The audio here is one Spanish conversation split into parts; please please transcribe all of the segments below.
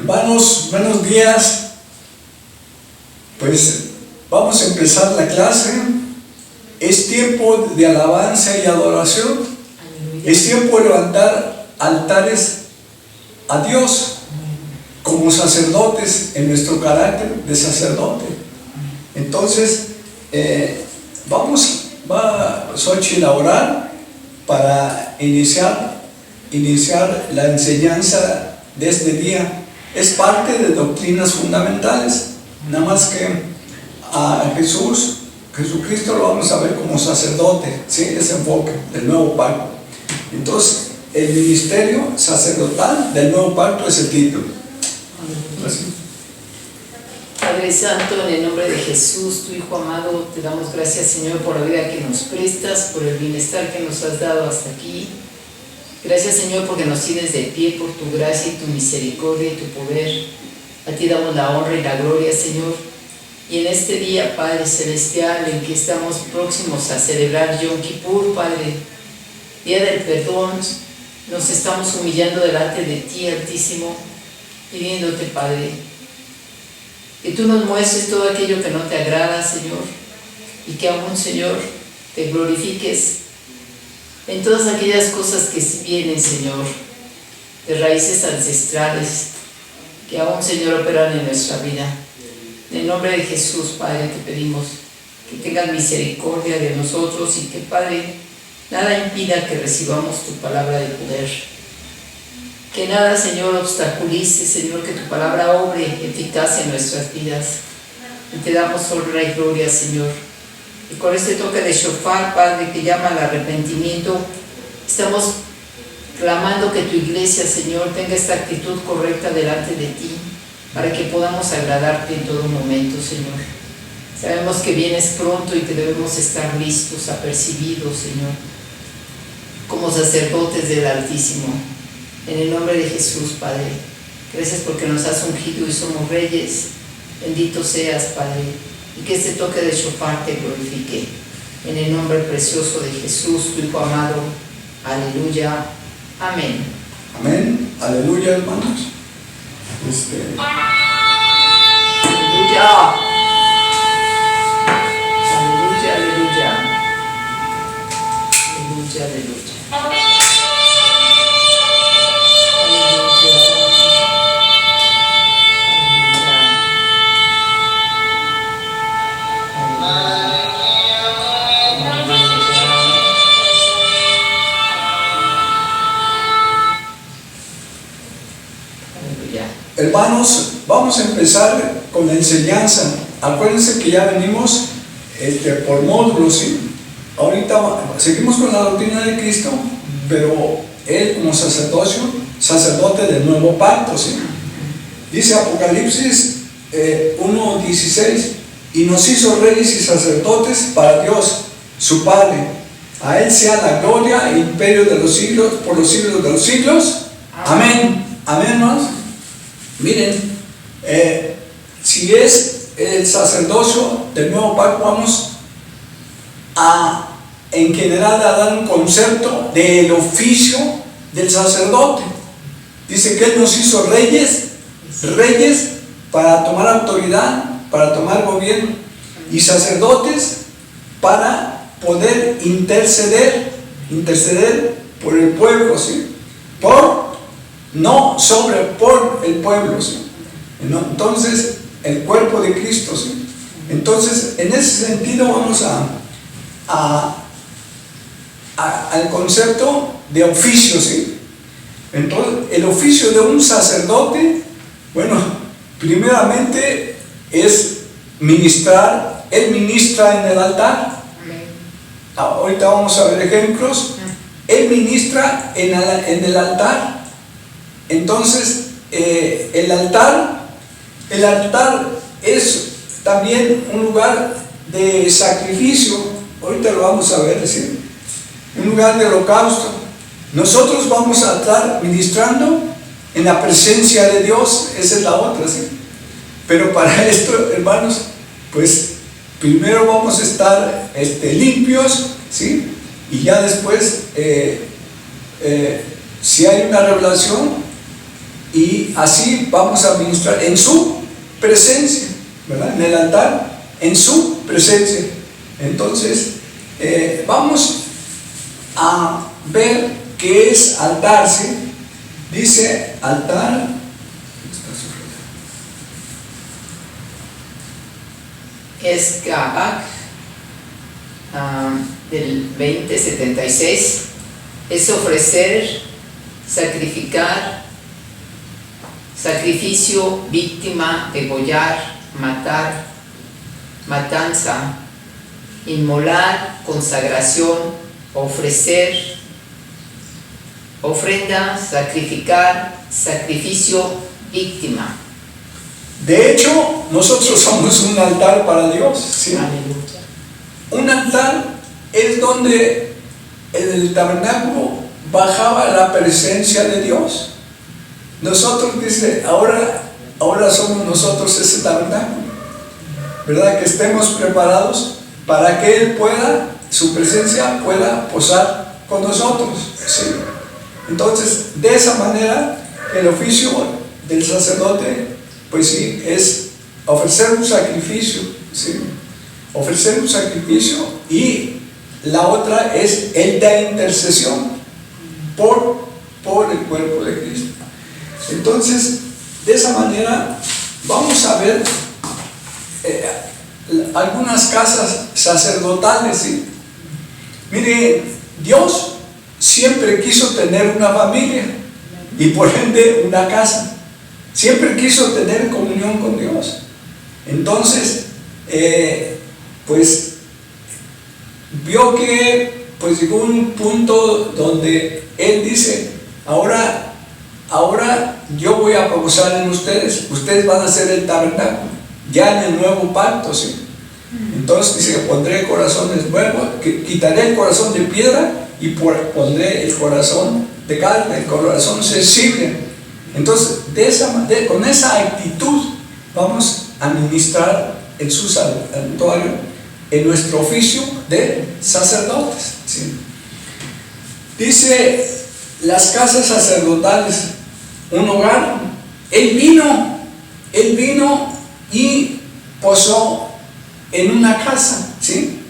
Hermanos, buenos días. Pues vamos a empezar la clase. Es tiempo de alabanza y adoración. Es tiempo de levantar altares a Dios como sacerdotes en nuestro carácter de sacerdote. Entonces, va Xochitl a orar para iniciar la enseñanza de este día. Es parte de doctrinas fundamentales, nada más que a Jesucristo lo vamos a ver como sacerdote, ¿sí? Ese enfoque del nuevo pacto. Entonces, el ministerio sacerdotal del nuevo pacto es el título. Gracias. Padre Santo, en el nombre de Jesús, tu Hijo amado, te damos gracias, Señor, por la vida que nos prestas, por el bienestar que nos has dado hasta aquí. Gracias, Señor, porque nos tienes de pie por tu gracia y tu misericordia y tu poder. A ti damos la honra y la gloria, Señor. Y en este día, Padre Celestial, en que estamos próximos a celebrar Yom Kippur, Padre, Día del Perdón, nos estamos humillando delante de ti, Altísimo, pidiéndote, Padre, que tú nos muestres todo aquello que no te agrada, Señor, y que aún, Señor, te glorifiques en todas aquellas cosas que vienen, Señor, de raíces ancestrales, que aún, Señor, operan en nuestra vida. En el nombre de Jesús, Padre, te pedimos que tengas misericordia de nosotros y que, Padre, nada impida que recibamos tu palabra de poder. Que nada, Señor, obstaculice, Señor, que tu palabra obre eficaz en nuestras vidas. Y te damos honra y gloria, Señor. Y con este toque de shofar, Padre, que llama al arrepentimiento, estamos clamando que tu iglesia, Señor, tenga esta actitud correcta delante de ti, para que podamos agradarte en todo momento, Señor. Sabemos que vienes pronto y que debemos estar listos, apercibidos, Señor, como sacerdotes del Altísimo. En el nombre de Jesús, Padre, gracias porque nos has ungido y somos reyes. Bendito seas, Padre, y que este toque de shofar te glorifique. En el nombre precioso de Jesús, tu Hijo amado. Aleluya. Amén. Amén. Aleluya, hermanos. Aleluya. Aleluya, aleluya. Aleluya, aleluya. Hermanos, vamos a empezar con la enseñanza. Acuérdense que ya venimos por módulos, ¿sí? Ahorita seguimos con la doctrina de Cristo, pero Él como sacerdote del nuevo pacto, ¿sí? Dice Apocalipsis 1:16, y nos hizo reyes y sacerdotes para Dios, su Padre. A Él sea la gloria e imperio de los siglos, por los siglos de los siglos. Amén. Amén, hermanos. Miren, si es el sacerdocio del nuevo pacto, vamos en general a dar un concepto del oficio del sacerdote. Dice que Él nos hizo reyes para tomar autoridad, para tomar gobierno, y sacerdotes para poder interceder por el pueblo, ¿sí? Por el pueblo, ¿sí? Entonces, el cuerpo de Cristo, ¿sí? Entonces, en ese sentido vamos al concepto de oficio, ¿sí? Entonces, el oficio de un sacerdote, bueno, primeramente es ministrar. Él ministra en el altar. Ahorita vamos a ver ejemplos. Él ministra en el altar. Entonces, el altar es también un lugar de sacrificio. Ahorita lo vamos a ver, ¿sí? Un lugar de holocausto. Nosotros vamos a estar ministrando en la presencia de Dios. Esa es la otra, ¿sí? Pero para esto, hermanos, pues primero vamos a estar limpios, ¿sí? Y ya después, si hay una revelación, y así vamos a ministrar en su presencia, ¿verdad? En el altar, en su presencia. Entonces, vamos a ver qué es altar, ¿sí? Dice altar, es Gabak, del 2076, es ofrecer, sacrificar, sacrificio, víctima, degollar, matar, matanza, inmolar, consagración, ofrecer, ofrenda, sacrificar, sacrificio, víctima. de hecho, nosotros somos un altar para Dios, ¿sí? Aleluya. Un altar es donde en el tabernáculo bajaba la presencia de Dios. Nosotros, dice, ahora somos nosotros ese tabernáculo, ¿verdad? Que estemos preparados para que Él pueda, su presencia pueda posar con nosotros, ¿sí? Entonces, de esa manera, el oficio del sacerdote, pues sí, es ofrecer un sacrificio, ¿sí? Ofrecer un sacrificio, y la otra es el de intercesión por el cuerpo de Cristo. Entonces, de esa manera vamos a ver algunas casas sacerdotales, ¿sí? Mire, Dios siempre quiso tener una familia y por ende una casa. Siempre quiso tener comunión con Dios. Entonces, pues vio que pues llegó un punto donde Él dice, ahora yo voy a posar en ustedes, ustedes van a ser el tabernáculo, ya en el nuevo pacto, ¿sí? Entonces dice, pondré corazones nuevos, quitaré el corazón de piedra y pondré el corazón de carne, el corazón sensible. Entonces, con esa actitud vamos a ministrar en su santuario, en nuestro oficio de sacerdotes, ¿sí? Dice, las casas sacerdotales, un hogar. Él vino y posó en una casa, ¿sí?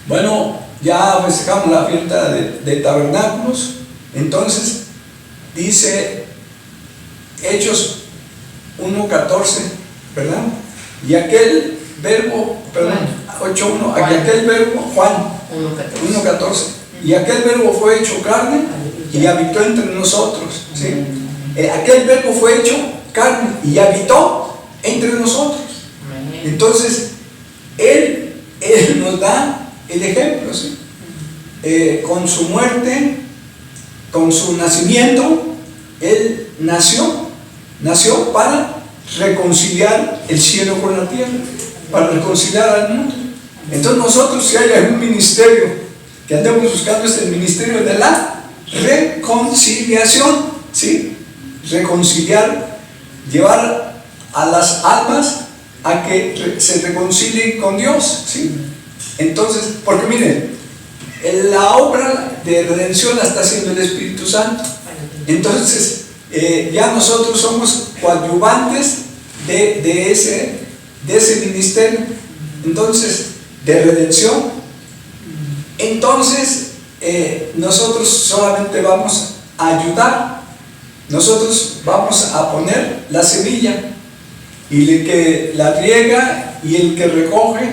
Bueno, ya festejamos la fiesta de tabernáculos. Entonces dice Hechos 1:14, ¿verdad? Y aquel verbo, perdón, 8:1, aquel verbo, Juan 1:14, y aquel verbo fue hecho carne y habitó entre nosotros, ¿sí? Aquel verbo fue hecho carne y habitó entre nosotros. Entonces, Él nos da el ejemplo, ¿sí? Con su muerte, con su nacimiento, Él nació para reconciliar el cielo con la tierra, para reconciliar al mundo. Entonces nosotros, si hay algún ministerio que andemos buscando, es el ministerio de la reconciliación, ¿sí? Reconciliar, llevar a las almas a que se reconcilien con Dios, ¿sí? Entonces, porque miren, la obra de redención la está haciendo el Espíritu Santo. Entonces, ya nosotros somos coadyuvantes de ese ministerio, entonces, de redención. Entonces, nosotros solamente vamos a ayudar, nosotros vamos a poner la semilla, y el que la riega y el que recoge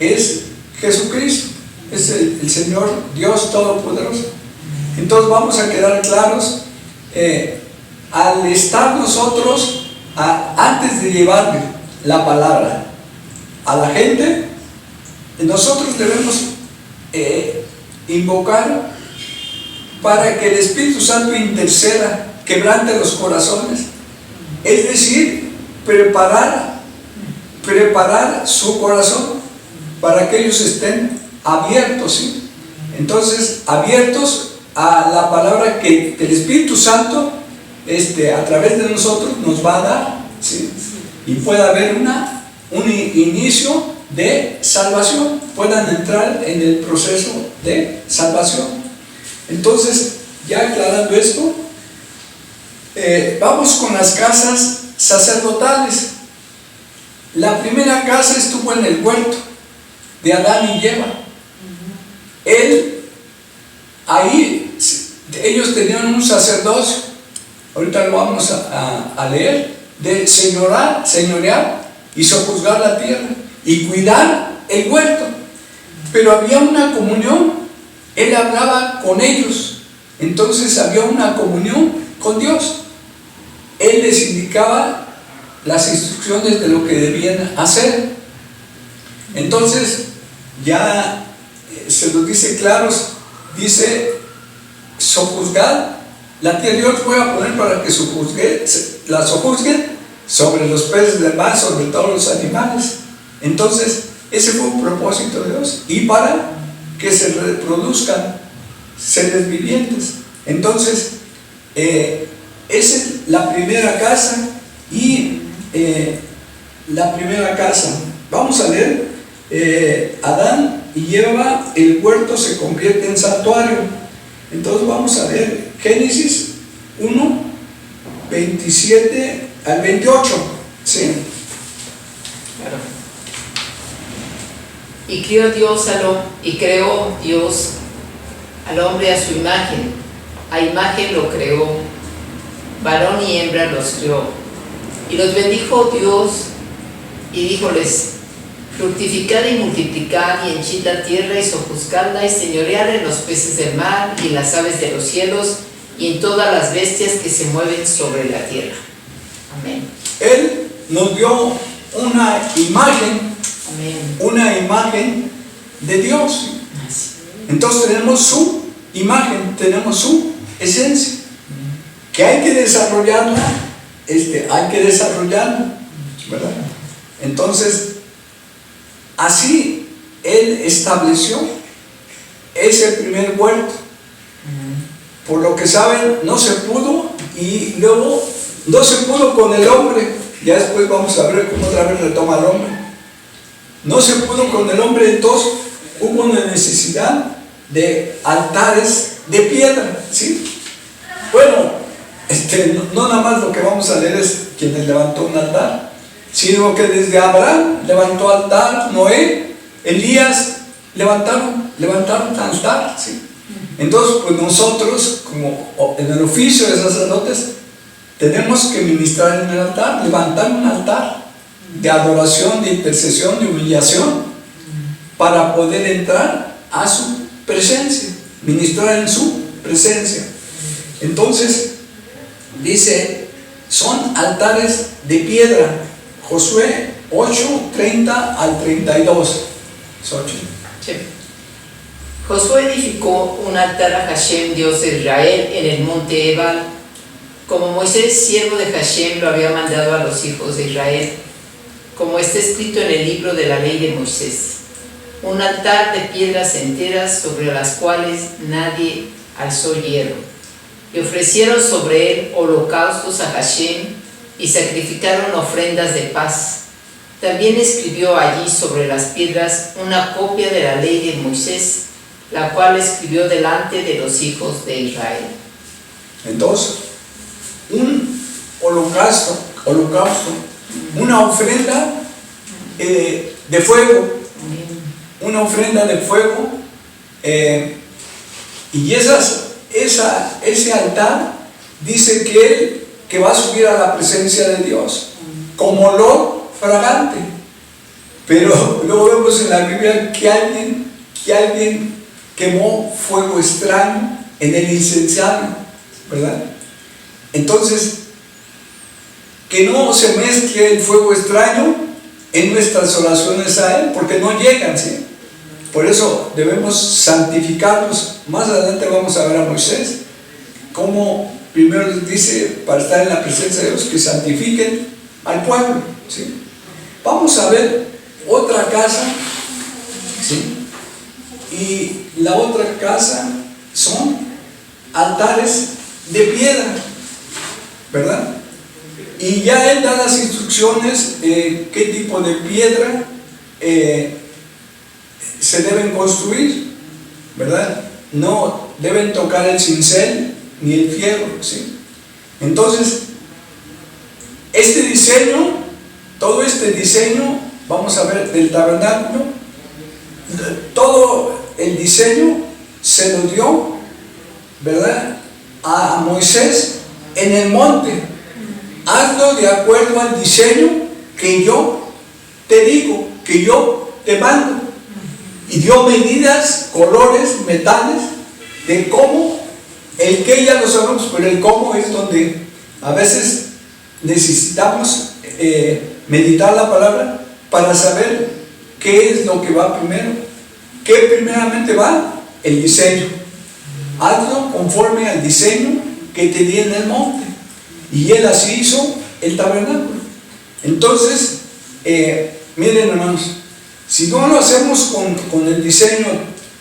es Jesucristo, es el Señor Dios Todopoderoso. Entonces vamos a quedar claros, al estar nosotros, antes de llevarle la palabra a la gente, nosotros debemos invocar para que el Espíritu Santo interceda, quebrante los corazones, es decir, preparar su corazón para que ellos estén abiertos, ¿sí? Entonces, abiertos a la palabra que el Espíritu Santo a través de nosotros nos va a dar, ¿sí? Y pueda haber un inicio de salvación, puedan entrar en el proceso de salvación. Entonces, ya aclarando esto, vamos con las casas sacerdotales. La primera casa estuvo en el huerto de Adán y Eva. Ahí ellos tenían un sacerdocio, ahorita lo vamos a leer, de señorear y sojuzgar la tierra y cuidar el huerto. Pero había una comunión, él hablaba con ellos, entonces había una comunión con Dios. Él les indicaba las instrucciones de lo que debían hacer. Entonces ya se los dice claros, dice sojuzgar la tierra. Dios voy a poner para que la sojuzguen sobre los peces del mar, sobre todos los animales. Entonces ese fue un propósito de Dios, y para que se reproduzcan seres vivientes. Entonces esa es la primera casa. Y la primera casa, vamos a leer, Adán y Eva, el huerto se convierte en santuario. Entonces vamos a leer Génesis 1, 27 al 28, ¿sí? Claro. Y creó Dios al hombre a su imagen, a imagen lo creó, varón y hembra los creó. Y los bendijo Dios y díjoles: fructificad y multiplicad y henchid la tierra y sojuzgadla y señoread en los peces del mar y en las aves de los cielos y en todas las bestias que se mueven sobre la tierra. Amén. Él nos dio una imagen, amén, una imagen de Dios. Entonces tenemos su imagen, tenemos su esencia, que hay que desarrollarla, ¿verdad? Entonces, así Él estableció ese primer huerto. Por lo que saben, no se pudo, y luego no se pudo con el hombre. Ya después vamos a ver cómo otra vez retoma el hombre. No se pudo con el hombre, entonces hubo una necesidad de altares de piedra, ¿sí? Bueno, no nada más lo que vamos a leer es quien levantó un altar, sino que desde Abraham levantó altar, Noé, Elías levantaron altar, ¿sí? Entonces, pues nosotros, como en el oficio de sacerdotes, tenemos que ministrar en el altar, levantar un altar de adoración, de intercesión, de humillación, para poder entrar a su presencia, ministrar en su presencia. Entonces, dice, son altares de piedra. Josué 8, 30 al 32. Sí. Josué edificó un altar a Hashem, Dios de Israel, en el monte Ebal, como Moisés, siervo de Hashem, lo había mandado a los hijos de Israel, como está escrito en el libro de la ley de Moisés. Un altar de piedras enteras sobre las cuales nadie alzó hierro. Y ofrecieron sobre él holocaustos a Hashem y sacrificaron ofrendas de paz. También escribió allí sobre las piedras una copia de la ley de Moisés, la cual escribió delante de los hijos de Israel. Entonces, un holocausto, una ofrenda de fuego, una ofrenda de fuego, y ese altar dice que va a subir a la presencia de Dios como olor fragante. Pero luego vemos en la Biblia que alguien quemó fuego extraño en el incensario, ¿verdad? Entonces, que no se mezcle el fuego extraño en nuestras oraciones a Él, porque no llegan, ¿sí? Por eso debemos santificarnos. Más adelante vamos a ver a Moisés, como primero les dice, para estar en la presencia de Dios, que santifiquen al pueblo, ¿sí? Vamos a ver otra casa, ¿sí? Y la otra casa son altares de piedra, ¿verdad? Y ya Él da las instrucciones qué tipo de piedra se deben construir, ¿verdad? No deben tocar el cincel ni el fierro, ¿sí? Entonces, este diseño, todo este diseño, vamos a ver, del tabernáculo, todo el diseño se lo dio, ¿verdad?, a Moisés en el monte. Hazlo de acuerdo al diseño que yo te digo, que yo te mando. Y dio medidas, colores, metales, de cómo. El qué ya lo sabemos, pero el cómo es donde a veces necesitamos meditar la palabra para saber qué es lo que va primero. ¿Qué primeramente va? El diseño. Hazlo conforme al diseño que te di en el monte. Y él así hizo el tabernáculo. Entonces, miren, hermanos, si no lo hacemos con el diseño,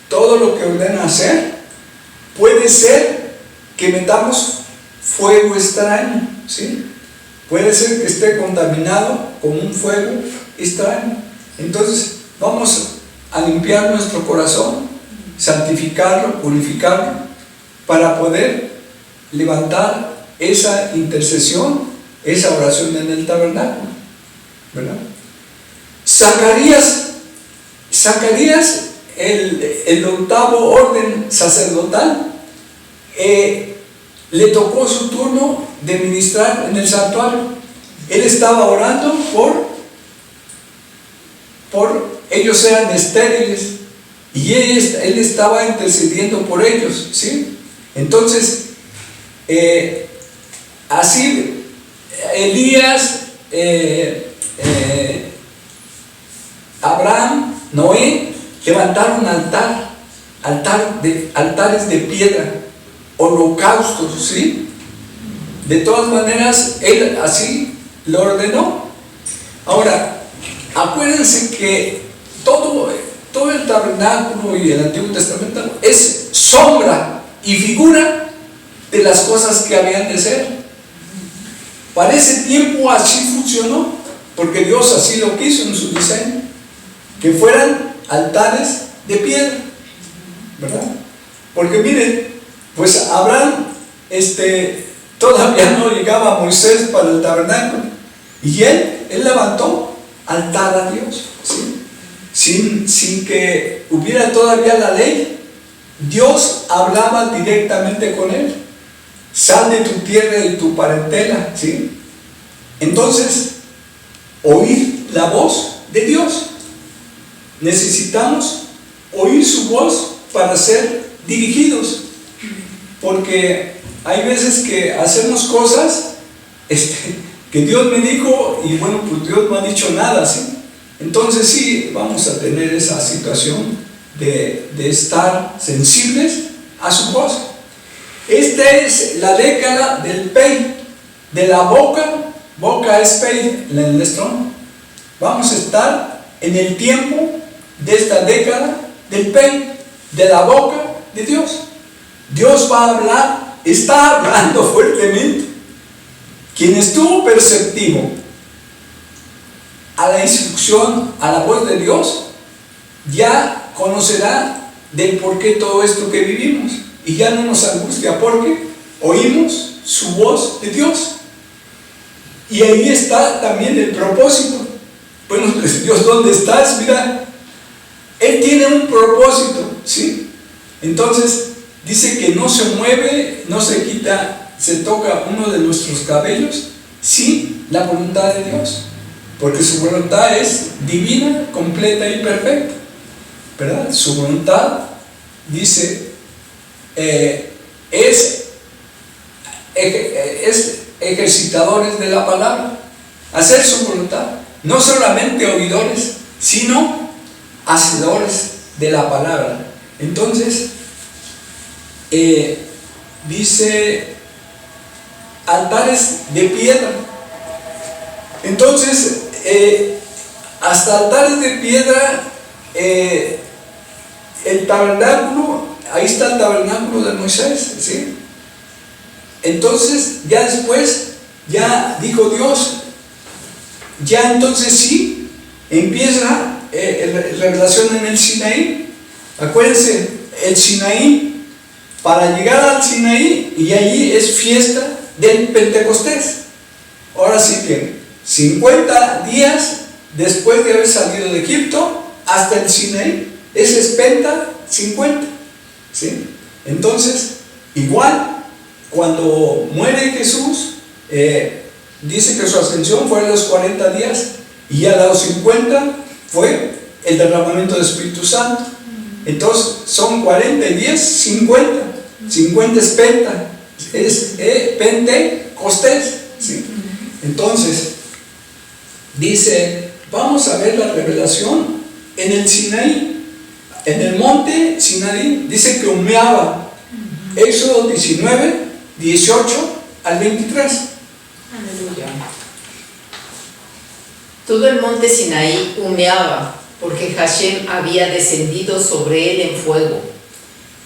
todo lo que ordena hacer, puede ser que metamos fuego extraño, ¿sí? Puede ser que esté contaminado con un fuego extraño. Entonces, vamos a limpiar nuestro corazón, santificarlo, purificarlo, para poder levantar esa intercesión, esa oración en el tabernáculo, ¿verdad? Zacarías, el octavo orden sacerdotal, le tocó su turno de ministrar en el santuario. Él estaba orando por ellos eran estériles y él estaba intercediendo por ellos, ¿sí? Entonces, así Elías, Abraham, Noé levantaron altares de piedra, holocaustos, ¿sí? De todas maneras, él así lo ordenó. Ahora, acuérdense que todo el tabernáculo y el Antiguo Testamento es sombra y figura de las cosas que habían de ser. Para ese tiempo así funcionó, porque Dios así lo quiso en su diseño, que fueran altares de piedra, ¿verdad? Porque miren, pues Abraham todavía no llegaba a Moisés para el tabernáculo, y él levantó altar a Dios, ¿sí? Sin que hubiera todavía la ley. Dios hablaba directamente con él: sal de tu tierra y tu parentela, ¿sí? Entonces, oír la voz de Dios. Necesitamos oír su voz para ser dirigidos, porque hay veces que hacemos cosas que Dios me dijo y bueno, pues Dios no ha dicho nada, ¿sí? Entonces sí, vamos a tener esa situación de estar sensibles a su voz. Esta es la década del Pey, de la boca es Pey en el estrón. Vamos a estar en el tiempo de esta década del Pey, de la boca de Dios. Dios va a hablar, está hablando fuertemente. Quien estuvo perceptivo a la instrucción, a la voz de Dios, ya conocerá del por qué todo esto que vivimos, y ya no nos angustia porque oímos su voz de Dios. Y ahí está también el propósito. Bueno, Dios, ¿dónde estás? Mira, Él tiene un propósito, ¿sí? Entonces dice que no se mueve, no se quita, se toca uno de nuestros cabellos sin la voluntad de Dios, porque su voluntad es divina, completa y perfecta, ¿verdad? Su voluntad, dice, es ejercitadores de la palabra, hacer su voluntad, no solamente oidores, sino hacedores de la palabra. Entonces, dice altares de piedra. Entonces, hasta altares de piedra, el tabernáculo, ahí está el tabernáculo de Moisés, ¿sí? Entonces, ya después, ya dijo Dios, ya entonces sí, empieza revelación en el Sinaí. Acuérdense, el Sinaí, para llegar al Sinaí, y allí es fiesta del Pentecostés. Ahora sí que 50 días después de haber salido de Egipto hasta el Sinaí, ese es Penta 50, ¿sí? Entonces, igual, cuando muere Jesús, dice que su ascensión fue a los 40 días y a los 50 fue el derramamiento del Espíritu Santo. Entonces, son 40 y 10, 50. 50 es Penta, es Pentecostés, ¿sí? Entonces, dice, vamos a ver la revelación en el Sinaí, en el monte Sinaí, dice que humeaba. Éxodo 19, 18 al 23. Aleluya. Todo el monte Sinaí humeaba, porque Hashem había descendido sobre él en fuego,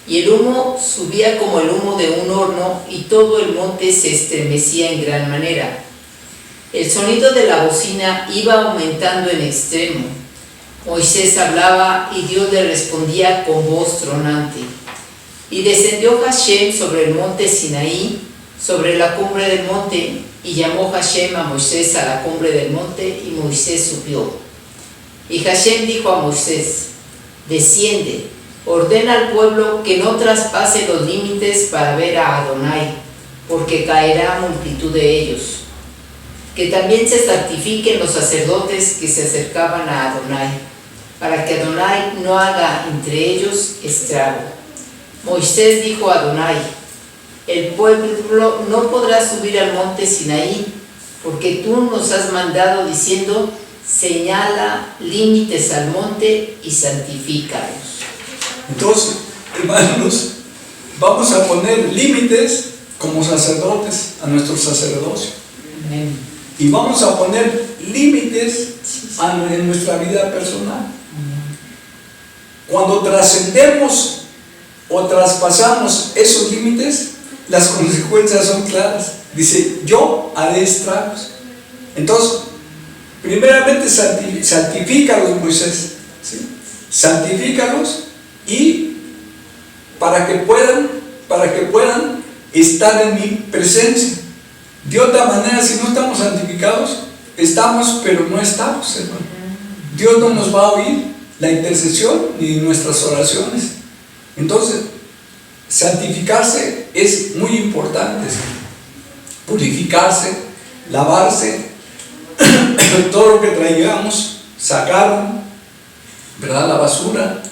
y el humo subía como el humo de un horno, y todo el monte se estremecía en gran manera. El sonido de la bocina iba aumentando en extremo. Moisés hablaba y Dios le respondía con voz tronante. Y descendió Hashem sobre el monte Sinaí, sobre la cumbre del monte, y llamó Hashem a Moisés a la cumbre del monte, y Moisés subió. Y Hashem dijo a Moisés: desciende, ordena al pueblo que no traspase los límites para ver a Adonai, porque caerá multitud de ellos. Que también se santifiquen los sacerdotes que se acercaban a Adonai, para que Adonai no haga entre ellos estrago. Moisés dijo a Adonai: el pueblo no podrá subir al monte Sinaí, porque tú nos has mandado diciendo: señala límites al monte y santifícalos. Entonces, hermanos, vamos a poner límites como sacerdotes a nuestro sacerdocio. Amén. Y vamos a poner límites en nuestra vida personal. Cuando trascendemos o traspasamos esos límites, las consecuencias son claras. Dice: yo haré estragos. Entonces, primeramente santifícalos, Moisés, ¿sí? Santifícalos, y para que puedan estar en mi presencia. De otra manera, si no estamos santificados, estamos, pero no estamos, hermano. Dios no nos va a oír la intercesión ni nuestras oraciones. Entonces, santificarse es muy importante. Purificarse, lavarse, todo lo que traigamos, sacar, ¿verdad?, la basura.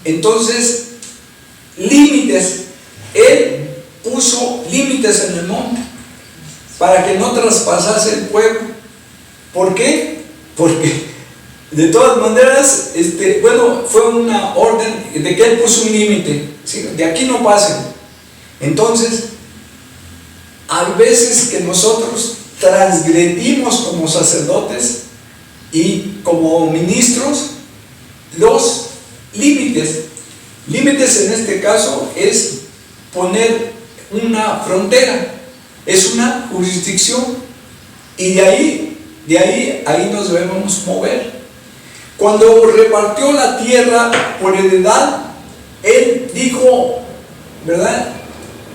Entonces, límites. Él puso límites en el monte para que no traspasase el pueblo. ¿Por qué? Porque de todas maneras, fue una orden de que él puso un límite, ¿sí? De aquí no pasen. Entonces, hay veces que nosotros transgredimos como sacerdotes y como ministros los límites. Límites en este caso es poner una frontera, es una jurisdicción, y de ahí nos debemos mover. Cuando repartió la tierra por heredad, él dijo, ¿verdad?,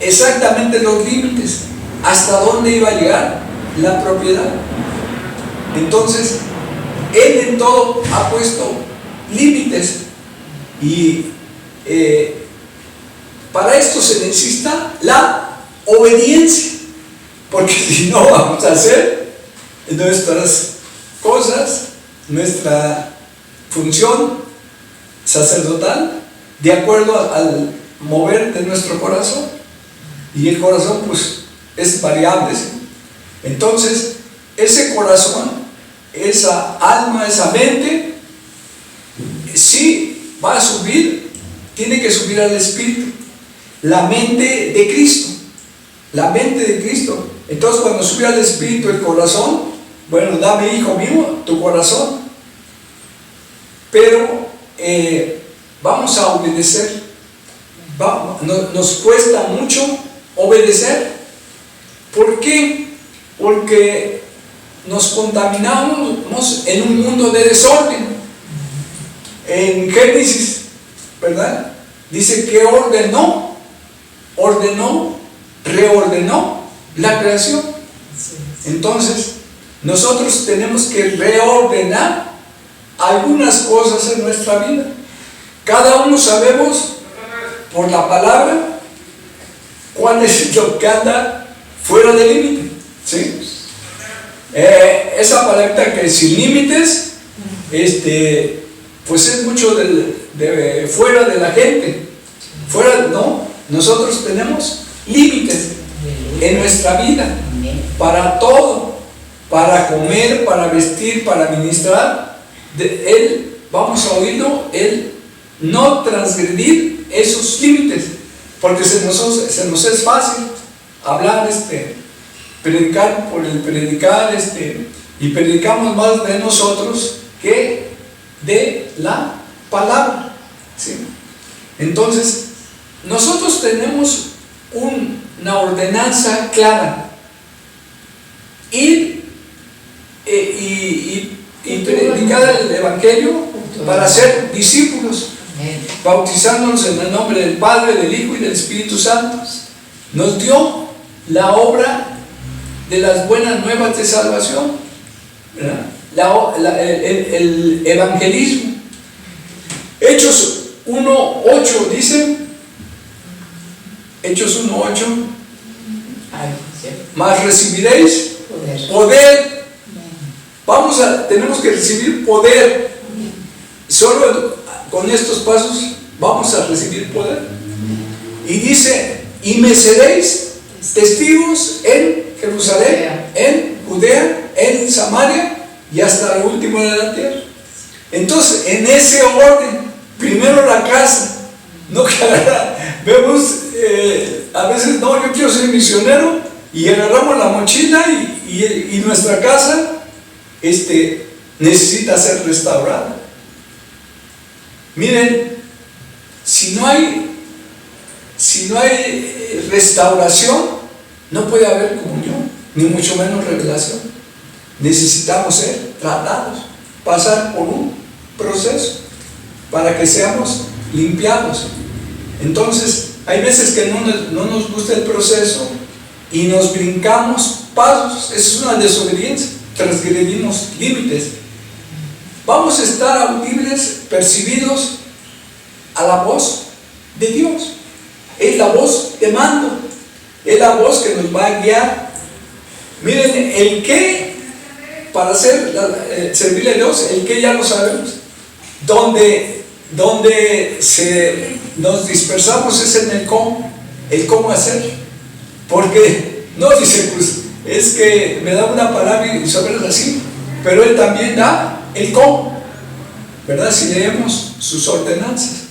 exactamente los límites, hasta dónde iba a llegar la propiedad. Entonces, él en todo ha puesto límites, y para esto se necesita la obediencia, porque si no vamos a hacer nuestras cosas, nuestra función sacerdotal de acuerdo al mover de nuestro corazón, y el corazón pues es variable, ¿sí? Entonces ese corazón, esa alma, esa mente, si va a subir, tiene que subir al Espíritu, la mente de Cristo, la mente de Cristo. Entonces cuando sube al Espíritu el corazón, bueno, dame, hijo mío, tu corazón, pero vamos a obedecer. Nos cuesta mucho obedecer. ¿Por qué? Porque nos contaminamos en un mundo de desorden. En Génesis, ¿verdad?, dice que ordenó, reordenó la creación. Entonces, nosotros tenemos que reordenar algunas cosas en nuestra vida. Cada uno sabemos por la palabra cuál es lo que anda fuera del límite, ¿sí? Esa palabra que es sin límites, pues es mucho de fuera de la gente. Fuera, no, nosotros tenemos límites en nuestra vida para todo, para comer, para vestir, para ministrar. Él, vamos a oírlo, Él no transgredir esos límites, porque se nos es fácil hablar, predicar por el predicar, y predicamos más de nosotros que de la palabra, ¿sí? Entonces, nosotros tenemos una ordenanza clara: ir y predicar el Evangelio para ser discípulos, bautizándonos en el nombre del Padre, del Hijo y del Espíritu Santo. Nos dio la obra de las buenas nuevas de salvación, ¿verdad? El evangelismo. Hechos 1:8 dice, Hechos 1:8, mas recibiréis poder. Tenemos que recibir poder. Solo con estos pasos vamos a recibir poder. Y dice, y me seréis testigos en Jerusalén, en Judea, en Samaria y hasta lo último de la tierra. Entonces, en ese orden, primero la casa. No que vemos a veces, no, yo quiero ser misionero, y agarramos la mochila y nuestra casa necesita ser restaurada. Miren, si no hay restauración, no puede haber comunión, ni mucho menos revelación. Necesitamos ser tratados, pasar por un proceso para que seamos limpiados. Entonces, hay veces que no nos gusta el proceso y nos brincamos pasos. Eso es una desobediencia, transgredimos límites. Vamos a estar audibles, percibidos a la voz de Dios. Es la voz de mando, es la voz que nos va a guiar. Miren, el qué, para servirle a Dios, el qué ya lo sabemos. Donde nos dispersamos es en el cómo hacer. Porque no dice, pues es que me da una palabra y saberlo así, pero Él también da el cómo, ¿verdad? Si leemos sus ordenanzas.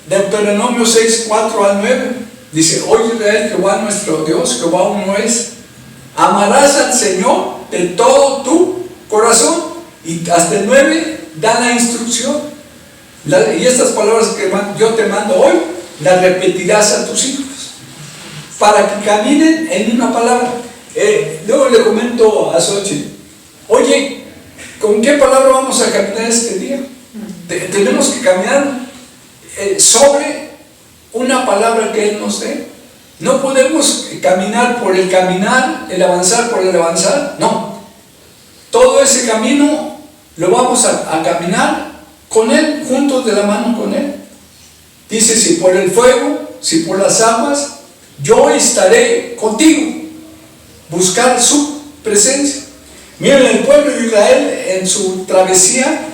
Deuteronomio 6:4-9 dice, oye Israel, Jehová nuestro Dios, Jehová uno es. Amarás al Señor de todo tu corazón. Y hasta el 9 da la instrucción. Y estas palabras que yo te mando hoy, las repetirás a tus hijos, para que caminen en una palabra. Luego le comento a Xochitl, oye, ¿con qué palabra vamos a caminar este día? Tenemos que caminar sobre una palabra que Él nos dé. No podemos caminar por el caminar, el avanzar por el avanzar. No. Todo ese camino lo vamos a caminar con Él, juntos de la mano con Él. Dice, si por el fuego, si por las aguas, yo estaré contigo. Buscar su presencia. Miren, el pueblo de Israel en su travesía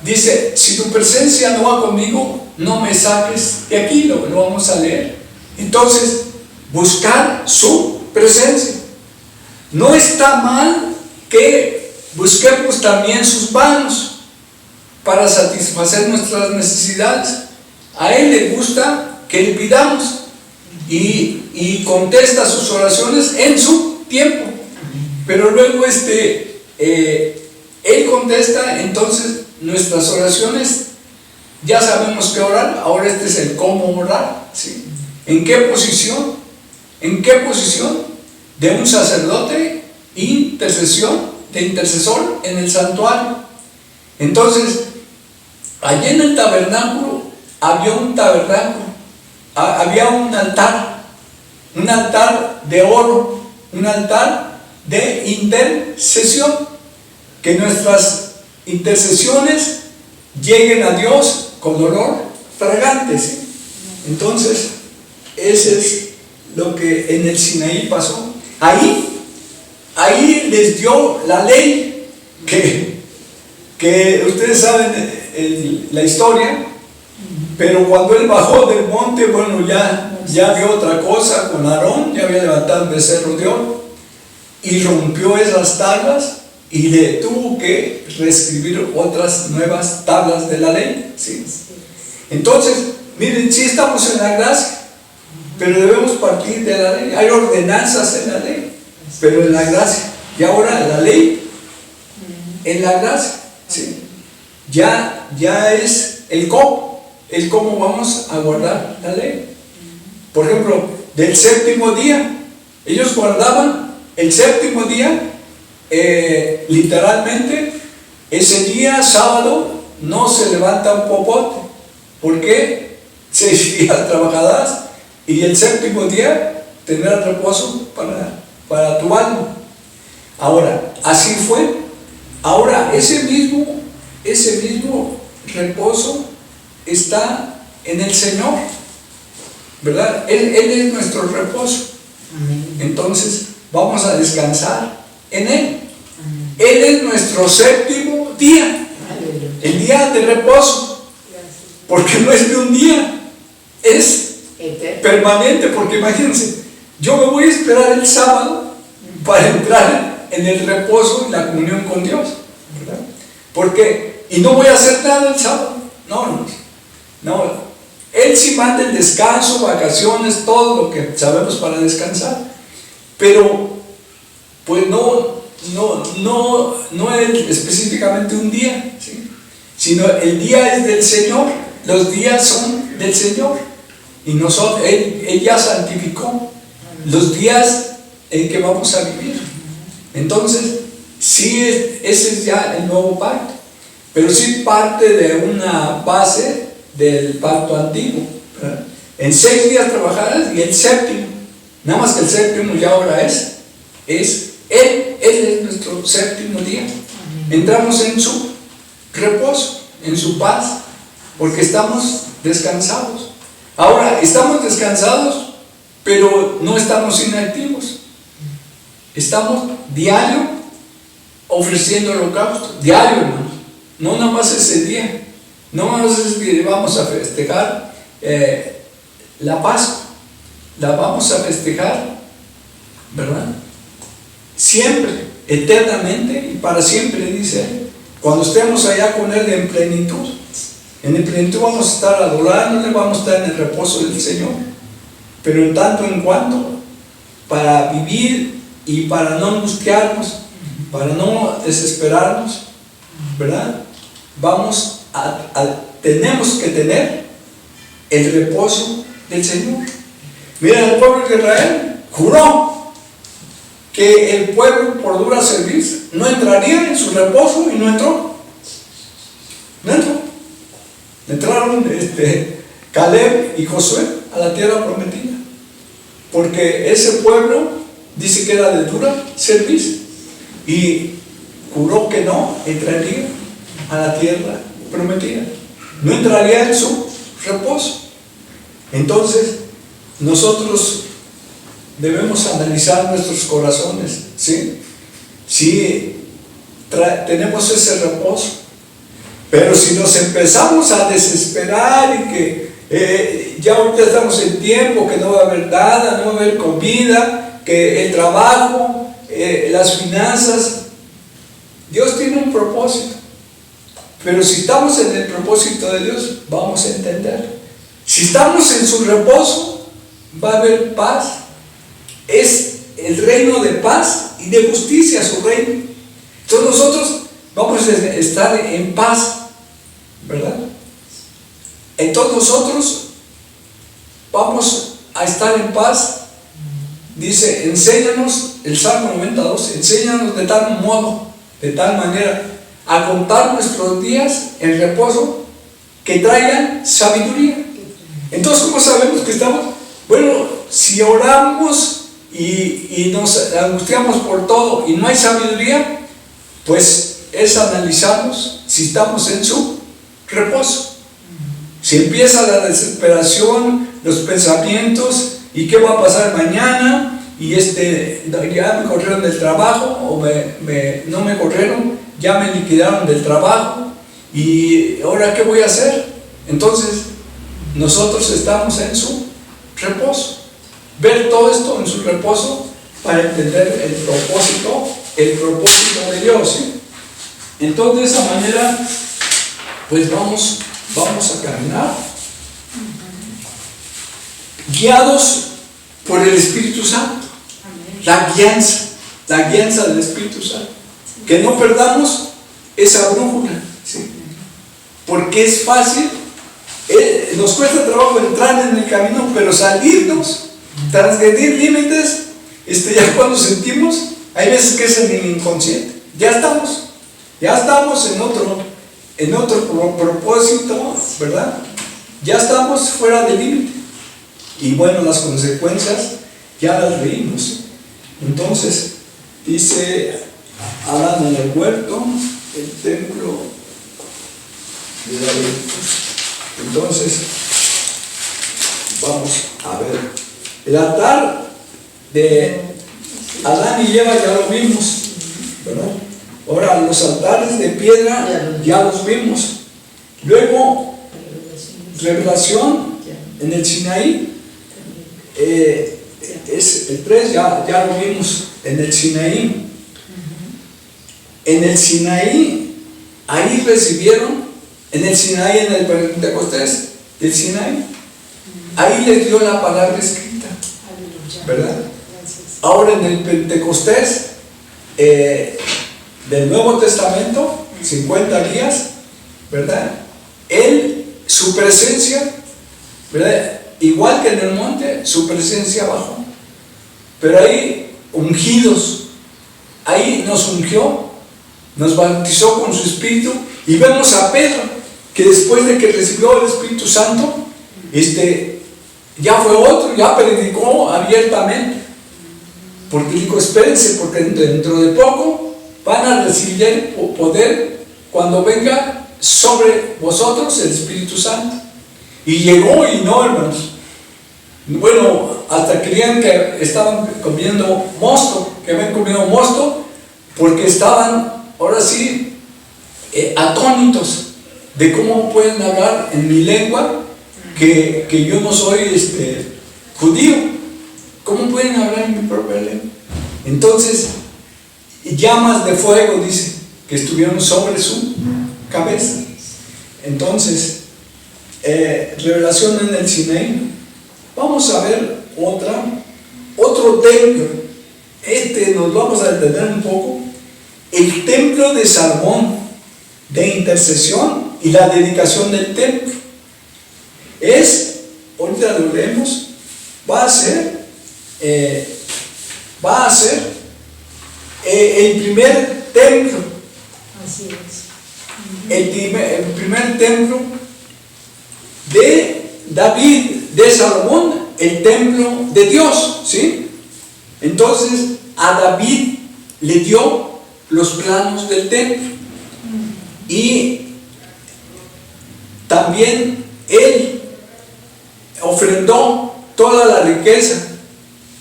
dice, si tu presencia no va conmigo, no me saques de aquí. Lo vamos a leer. Entonces, buscar su presencia. No está mal que busquemos también sus manos para satisfacer nuestras necesidades. A Él le gusta que le pidamos y contesta sus oraciones en su tiempo. Pero luego Él contesta, entonces nuestras oraciones ya sabemos qué orar. Ahora es el cómo orar, ¿sí? ¿En qué posición? ¿En qué posición? De un sacerdote, de intercesor en el santuario. Entonces, allí en el tabernáculo había un altar. un altar de oro, un altar de intercesión, que nuestras intercesiones lleguen a Dios con olor fragante, ¿sí? Entonces, ese es lo que en el Sinaí pasó. Ahí les dio la ley, que ustedes saben la historia, pero cuando él bajó del monte, bueno, ya vio otra cosa con Aarón, ya había levantado un becerro de oro y rompió esas tablas y le tuvo que reescribir otras nuevas tablas de la ley, ¿sí? Entonces, miren, sí estamos en la gracia, pero debemos partir de la ley. Hay ordenanzas en la ley, pero en la gracia. Y ahora la ley en la gracia, ¿sí? Ya es el cómo vamos a guardar la ley. Por ejemplo, del séptimo día, ellos guardaban el séptimo día, literalmente, ese día sábado no se levanta un popote, porque 6 días trabajadas y el séptimo día tendrás reposo para tu alma. Ahora, así fue. Ahora, ese mismo reposo está en el Señor, ¿verdad? Él es nuestro reposo. Entonces, vamos a descansar en Él. Él es nuestro séptimo día, el día de reposo, porque no es de un día, es permanente, porque imagínense, yo me voy a esperar el sábado para entrar en el reposo y la comunión con Dios, ¿verdad? Porque, y no voy a hacer nada el sábado, no, Él sí manda el descanso, vacaciones, todo lo que sabemos para descansar, pero pues no es específicamente un día, ¿sí? Sino el día es del Señor, los días son del Señor, y nosotros, Él ya santificó los días en que vamos a vivir. Entonces, sí, ese es ya el nuevo pacto, pero sí parte de una base del pacto antiguo, ¿verdad? En 6 días trabajarás y el séptimo, nada más que el séptimo ya ahora es Él es nuestro séptimo día. Entramos en su reposo, en su paz, porque estamos descansados. Ahora, estamos descansados, pero no estamos inactivos. Estamos diario ofreciendo holocausto, diario, hermanos. No nada más ese día, no nada más es que vamos a festejar la Pascua, la vamos a festejar, ¿verdad? Siempre, eternamente y para siempre, dice Él. Cuando estemos allá con Él en plenitud vamos a estar adorándole, vamos a estar en el reposo del Señor. Pero en tanto en cuanto, para vivir y para no angustiarnos, para no desesperarnos, ¿verdad? Tenemos que tener el reposo del Señor. Mira, el pueblo de Israel juró que el pueblo, por dura servir, no entraría en su reposo, y no entró. Entraron Caleb y Josué a la tierra prometida, porque ese pueblo dice que era de dura servicio y juró que no entraría a la tierra prometida, no entraría en su reposo. Entonces, nosotros debemos analizar nuestros corazones, ¿sí? Si tenemos ese reposo, pero si nos empezamos a desesperar y que ya ahorita estamos en tiempo que no va a haber nada, no va a haber comida, que el trabajo, las finanzas, Dios tiene un propósito, pero si estamos en el propósito de Dios, vamos a entender. Si estamos en su reposo, va a haber paz. Es el reino de paz y de justicia, su reino. Entonces nosotros vamos a estar en paz, ¿verdad? Entonces nosotros vamos a estar en paz. Dice, enséñanos, el Salmo 92, enséñanos de tal modo, de tal manera, a contar nuestros días en reposo, que traigan sabiduría. Entonces, ¿cómo sabemos que estamos? Bueno, si oramos y nos angustiamos por todo y no hay sabiduría, pues es analizarnos si estamos en su reposo. Si empieza la desesperación, los pensamientos, ¿y qué va a pasar mañana? Y ya me corrieron del trabajo, o no me corrieron, ya me liquidaron del trabajo, y ahora ¿qué voy a hacer? Entonces, nosotros estamos en su reposo. Ver todo esto en su reposo para entender el propósito de Dios, ¿sí? Entonces, de esa manera, pues vamos a caminar guiados por el Espíritu Santo. La guianza del Espíritu Santo. Que no perdamos esa brújula, ¿sí? Porque es fácil, nos cuesta trabajo entrar en el camino, pero salirnos, transgredir límites, ya cuando sentimos, hay veces que es en el inconsciente, ya estamos en otro propósito, ¿verdad? Ya estamos fuera del límite. Y bueno, las consecuencias ya las leímos. Entonces, dice Adán en el huerto, el templo de David. Entonces, vamos a ver. El altar de Adán y Eva ya lo vimos, ¿verdad? Ahora, los altares de piedra ya los vimos. Luego, revelación en el Sinaí. Es el 3, ya lo vimos en el Sinaí. En el Sinaí, ahí recibieron, en el Sinaí, en el Pentecostés del Sinaí, ahí les dio la palabra escrita, ¿verdad? Ahora en el Pentecostés del Nuevo Testamento, 50 días, ¿verdad? Su presencia, ¿verdad? Igual que en el monte, su presencia bajó. Pero ahí, ungidos, ahí nos ungió, nos bautizó con su Espíritu. Y vemos a Pedro, que después de que recibió el Espíritu Santo, ya fue otro, ya predicó abiertamente. Porque dijo, espérense, porque dentro de poco van a recibir poder cuando venga sobre vosotros el Espíritu Santo. Y llegó y no, hermanos. Bueno, hasta creían que estaban comiendo mosto, que habían comido mosto, porque estaban, ahora sí, atónitos de cómo pueden hablar en mi lengua, que yo no soy judío. ¿Cómo pueden hablar en mi propia lengua? Entonces, llamas de fuego, dice, que estuvieron sobre su cabeza. Entonces, revelación en el Sinaí. Vamos a ver otro templo. Nos vamos a detener un poco. El templo de Salomón, de intercesión y la dedicación del templo. Ahorita lo leemos, va a ser el primer templo. Así es. El primer templo de David, de Salomón, el templo de Dios, ¿sí? Entonces a David le dio los planos del templo y también él ofrendó toda la riqueza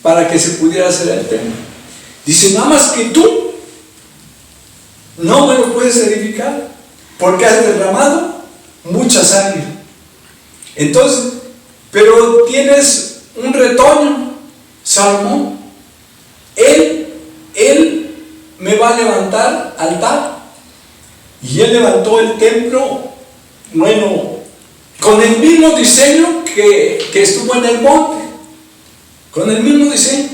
para que se pudiera hacer el templo. Dice, nada más que tú no me lo puedes edificar porque has derramado mucha sangre. Entonces, pero tienes un retoño, Salomón. Él me va a levantar altar. Y él levantó el templo, bueno, con el mismo diseño que estuvo en el monte. Con el mismo diseño.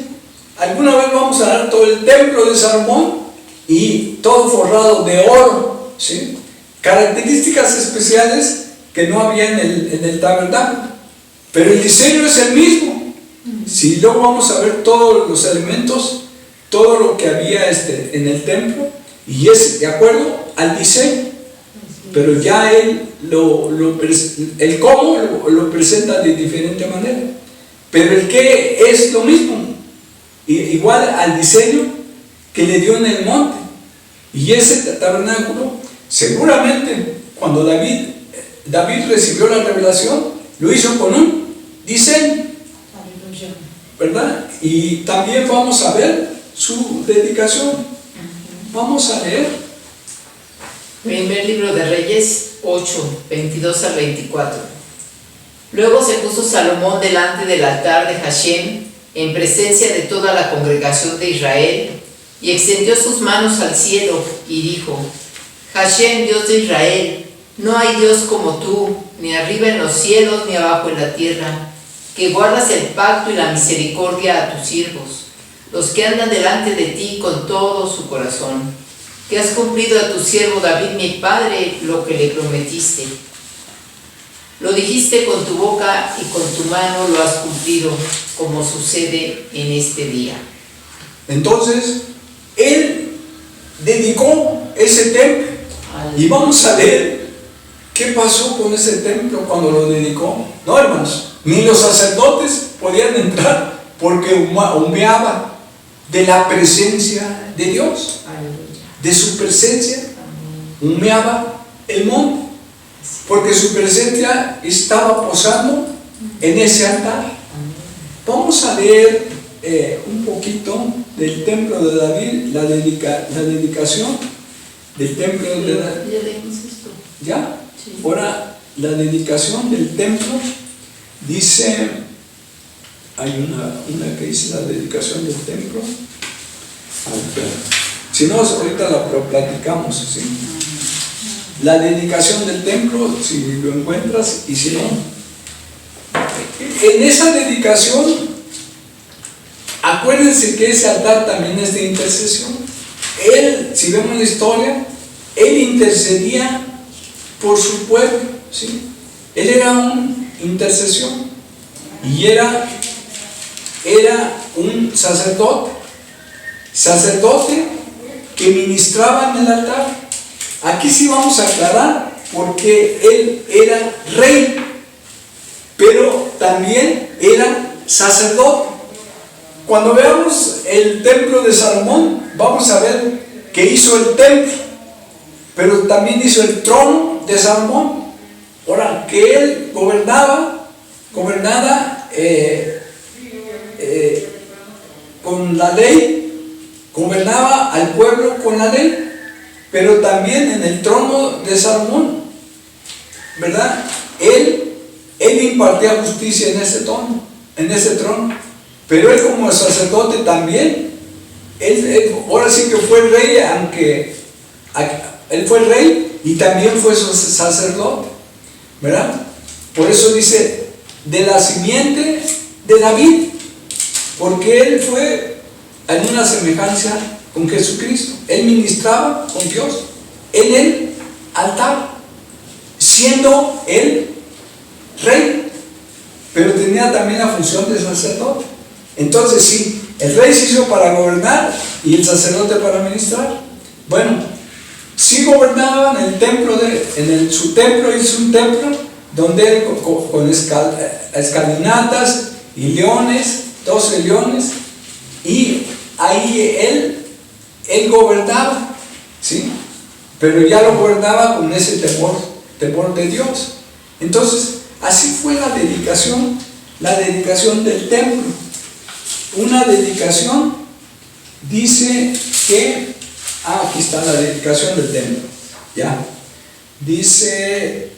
Alguna vez vamos a dar todo el templo de Salomón y todo forrado de oro, ¿sí? Características especiales que no había en el tabernáculo, pero el diseño es el mismo. Si luego vamos a ver todos los elementos, todo lo que había en el templo, y es de acuerdo al diseño, pero ya él el cómo lo presenta de diferente manera. pero el qué es lo mismo, igual al diseño que le dio en el monte. Y ese tabernáculo, seguramente cuando David recibió la revelación, lo hizo con un diseño, ¿verdad? Y también vamos a ver su dedicación. Vamos a leer. Primer libro de Reyes 8, 22 al 24. Luego se puso Salomón delante del altar de Hashem, en presencia de toda la congregación de Israel, y extendió sus manos al cielo y dijo: Hashem, Dios de Israel, no hay Dios como tú, ni arriba en los cielos ni abajo en la tierra, que guardas el pacto y la misericordia a tus siervos, los que andan delante de ti con todo su corazón, que has cumplido a tu siervo David mi padre lo que le prometiste. Lo dijiste con tu boca y con tu mano lo has cumplido, como sucede en este día. Entonces, él dedicó ese templo. Y vamos a leer qué pasó con ese templo cuando lo dedicó. No, hermanos, ni los sacerdotes podían entrar porque humeaba de la presencia de Dios. De su presencia humeaba el monte, porque su presencia estaba posando en ese altar. Vamos a leer un poquito del templo de David, la dedicación del templo de David. ¿Ya leímos esto? ¿Ya? Sí. Ahora, la dedicación del templo dice, hay una que dice la dedicación del templo. Si no, ahorita la platicamos, ¿sí? La dedicación del templo, si lo encuentras, y si no, en esa dedicación, acuérdense que ese altar también es de intercesión. Él, si vemos la historia, él intercedía por su pueblo, ¿sí? Él era un intercesión y era un sacerdote que ministraba en el altar. Aquí sí vamos a aclarar, porque él era rey, pero también era sacerdote. Cuando veamos el templo de Salomón, vamos a ver que hizo el templo, pero también hizo el trono de Salomón. Ahora, que él gobernaba con la ley, gobernaba al pueblo con la ley, pero también en el trono de Salomón, ¿verdad? Él impartía justicia en ese trono, pero él como sacerdote también, él ahora sí que fue el rey, aunque él fue el rey y también fue su sacerdote, ¿verdad? Por eso dice, de la simiente de David, porque él fue en una semejanza con Jesucristo. Él ministraba con Dios en el altar, siendo él rey, pero tenía también la función de sacerdote. Entonces sí, el rey se hizo para gobernar y el sacerdote para ministrar. Bueno, sí gobernaba en el templo, su templo hizo un templo donde con escalinatas y leones, 12 leones, y ahí él gobernaba, ¿sí? Pero ya lo gobernaba con ese temor de Dios. Entonces, así fue la dedicación del templo. Una dedicación dice que, aquí está la dedicación del templo, ya. Dice,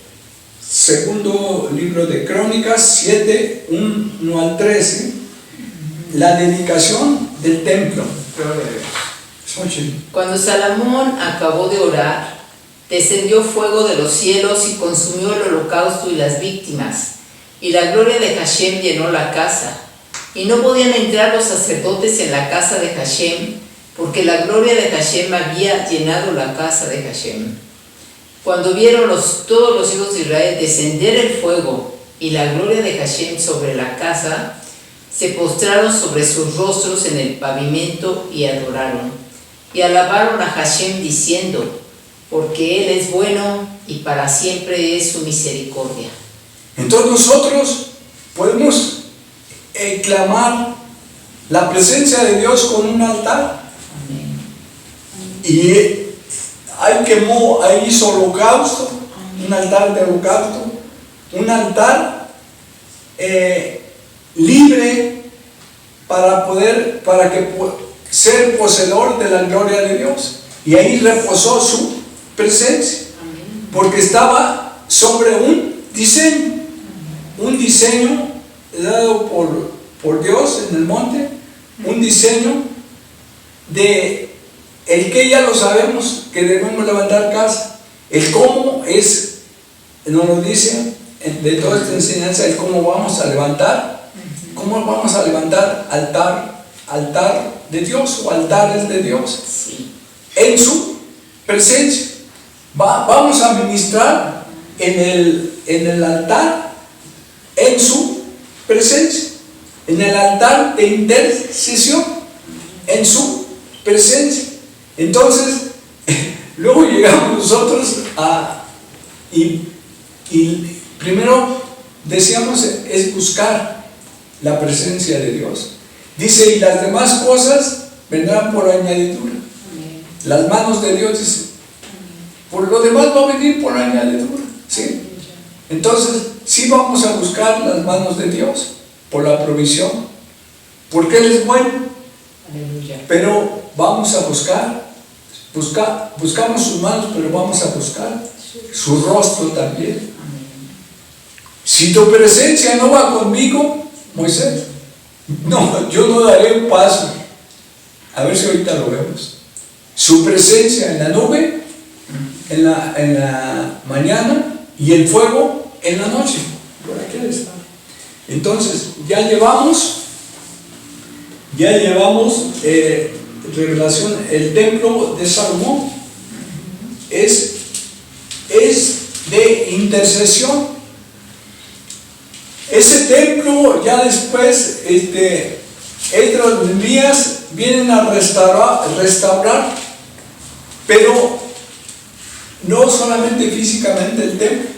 segundo libro de Crónicas 7, 1 al 13, la dedicación del templo. Cuando Salomón acabó de orar, descendió fuego de los cielos y consumió el holocausto y las víctimas, y la gloria de Hashem llenó la casa, y no podían entrar los sacerdotes en la casa de Hashem, porque la gloria de Hashem había llenado la casa de Hashem. Cuando vieron todos los hijos de Israel descender el fuego y la gloria de Hashem sobre la casa, se postraron sobre sus rostros en el pavimento y adoraron, y alabaron a Hashem diciendo, porque Él es bueno y para siempre es su misericordia. Entonces nosotros podemos clamar la presencia de Dios con un altar. Y ahí hizo holocausto, un altar de holocausto, un altar libre para ser poseedor de la gloria de Dios. Y ahí reposó su presencia, porque estaba sobre un diseño dado por Dios en el monte, un diseño de el que ya lo sabemos, que debemos levantar casa. El cómo nos lo dice de toda esta enseñanza, el cómo vamos a levantar altar de Dios o altares de Dios en su presencia. Vamos a ministrar en el altar, en su presencia, en el altar de intercesión, en su presencia. Entonces, luego llegamos nosotros y primero decíamos es buscar la presencia de Dios. Dice, y las demás cosas vendrán por añadidura. Las manos de Dios, dice, por lo demás va a venir por añadidura, ¿sí? Entonces, sí vamos a buscar las manos de Dios por la provisión, porque Él es bueno. Aleluya. Pero vamos a buscamos sus manos, pero vamos a buscar su rostro también. Si tu presencia no va conmigo, Moisés, no, yo no daré un paso. A ver si ahorita lo vemos. Su presencia en la nube, en la mañana, y el fuego en la noche. Por aquí está. Entonces, ya llevamos revelación. El templo de Salomón es de intercesión. Ese templo ya después Esdras y Nehemías vienen a restaurar, pero no solamente físicamente el templo,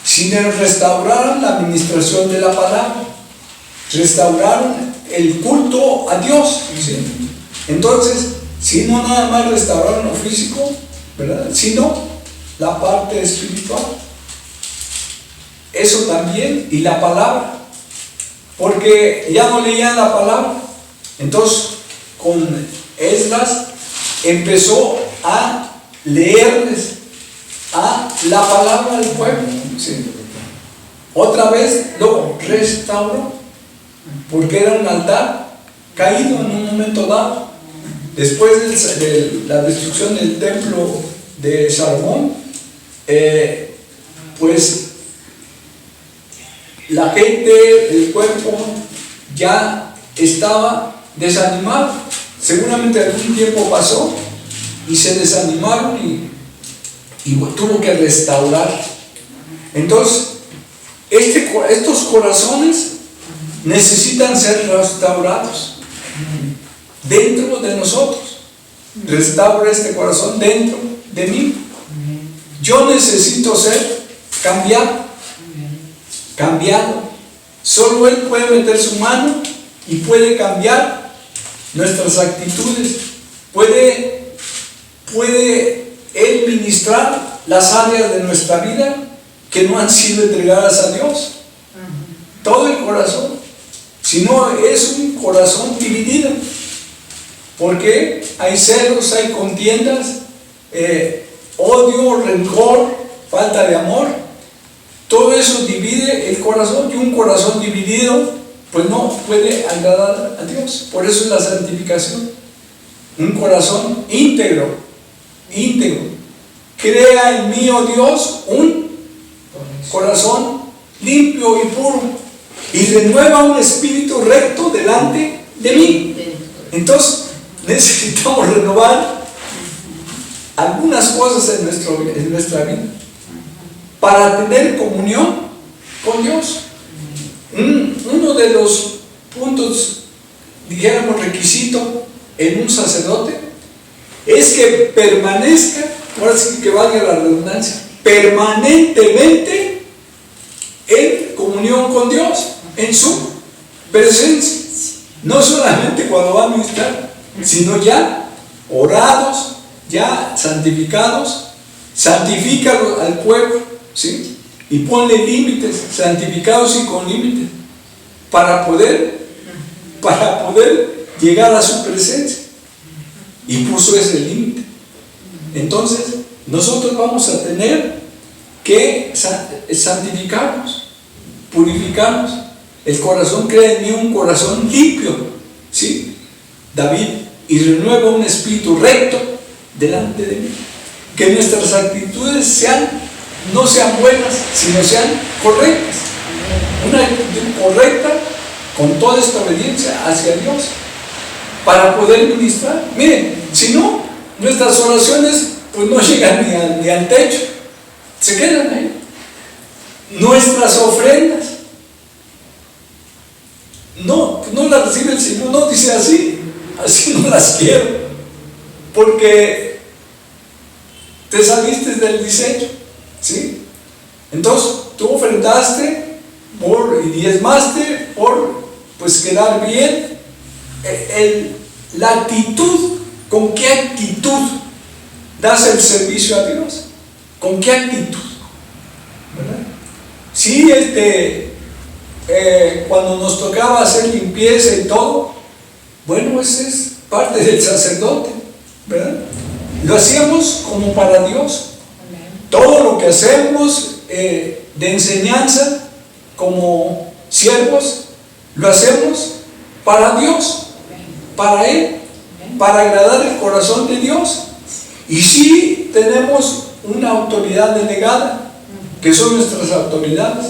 sino restauraron la administración de la palabra, restauraron el culto a Dios, ¿sí? Entonces, si no nada más restauraron lo físico, ¿verdad?, sino la parte espiritual. Eso también, y la palabra, porque ya no leían la palabra. Entonces, con Esdras empezó a leerles a la palabra del pueblo, ¿sí? Otra vez lo restauró, porque era un altar caído en un momento dado. Después de la destrucción del templo de Salomón, pues la gente, el cuerpo ya estaba desanimado. Seguramente algún tiempo pasó y se desanimaron y tuvo que restaurar. Entonces, estos corazones necesitan ser restaurados dentro de nosotros. Restaura este corazón dentro de mí. Yo necesito ser cambiado. Solo Él puede meter su mano y puede cambiar nuestras actitudes. Puede Él ministrar las áreas de nuestra vida que no han sido entregadas a Dios. Todo el corazón. Si no, es un corazón dividido, porque hay celos, hay contiendas, odio, rencor, falta de amor. Todo eso divide el corazón, y un corazón dividido pues no puede agradar a Dios. Por eso es la santificación. Un corazón íntegro. Crea en mí, oh Dios, un corazón limpio y puro, y renueva un espíritu recto delante de mí. Entonces necesitamos renovar algunas cosas en nuestra vida para tener comunión con Dios. Uno de los puntos, dijéramos, requisito en un sacerdote es que permanezca, ahora sí que valga la redundancia, permanentemente en comunión con Dios, en su presencia. No solamente cuando va a ministrar, sino ya orados, ya santificados. Santifícalo al pueblo, ¿sí? Y ponle límites, santificados y con límites, para poder llegar a su presencia. Y puso ese límite. Entonces, nosotros vamos a tener que santificarnos, purificarnos. El corazón, crea en mí un corazón limpio, ¿sí? David, y renueva un espíritu recto delante de mí. Que nuestras actitudes no sean buenas, sino sean correctas. Una actitud correcta con toda esta obediencia hacia Dios, para poder ministrar. Miren, si no, nuestras oraciones pues no llegan ni al techo, se quedan ahí. Nuestras ofrendas no las recibe el Señor, no dice así no las quiero, porque te saliste del diseño, ¿sí? Entonces tú ofrendaste y diezmaste por pues quedar bien. La actitud, ¿con qué actitud das el servicio a Dios? ¿Con qué actitud? ¿Verdad? Sí, cuando nos tocaba hacer limpieza y todo, bueno, esa es parte del sacerdote, ¿verdad? Lo hacíamos como para Dios. Todo lo que hacemos de enseñanza como siervos, lo hacemos para Dios, para Él, para agradar el corazón de Dios. Y sí tenemos una autoridad delegada, que son nuestras autoridades,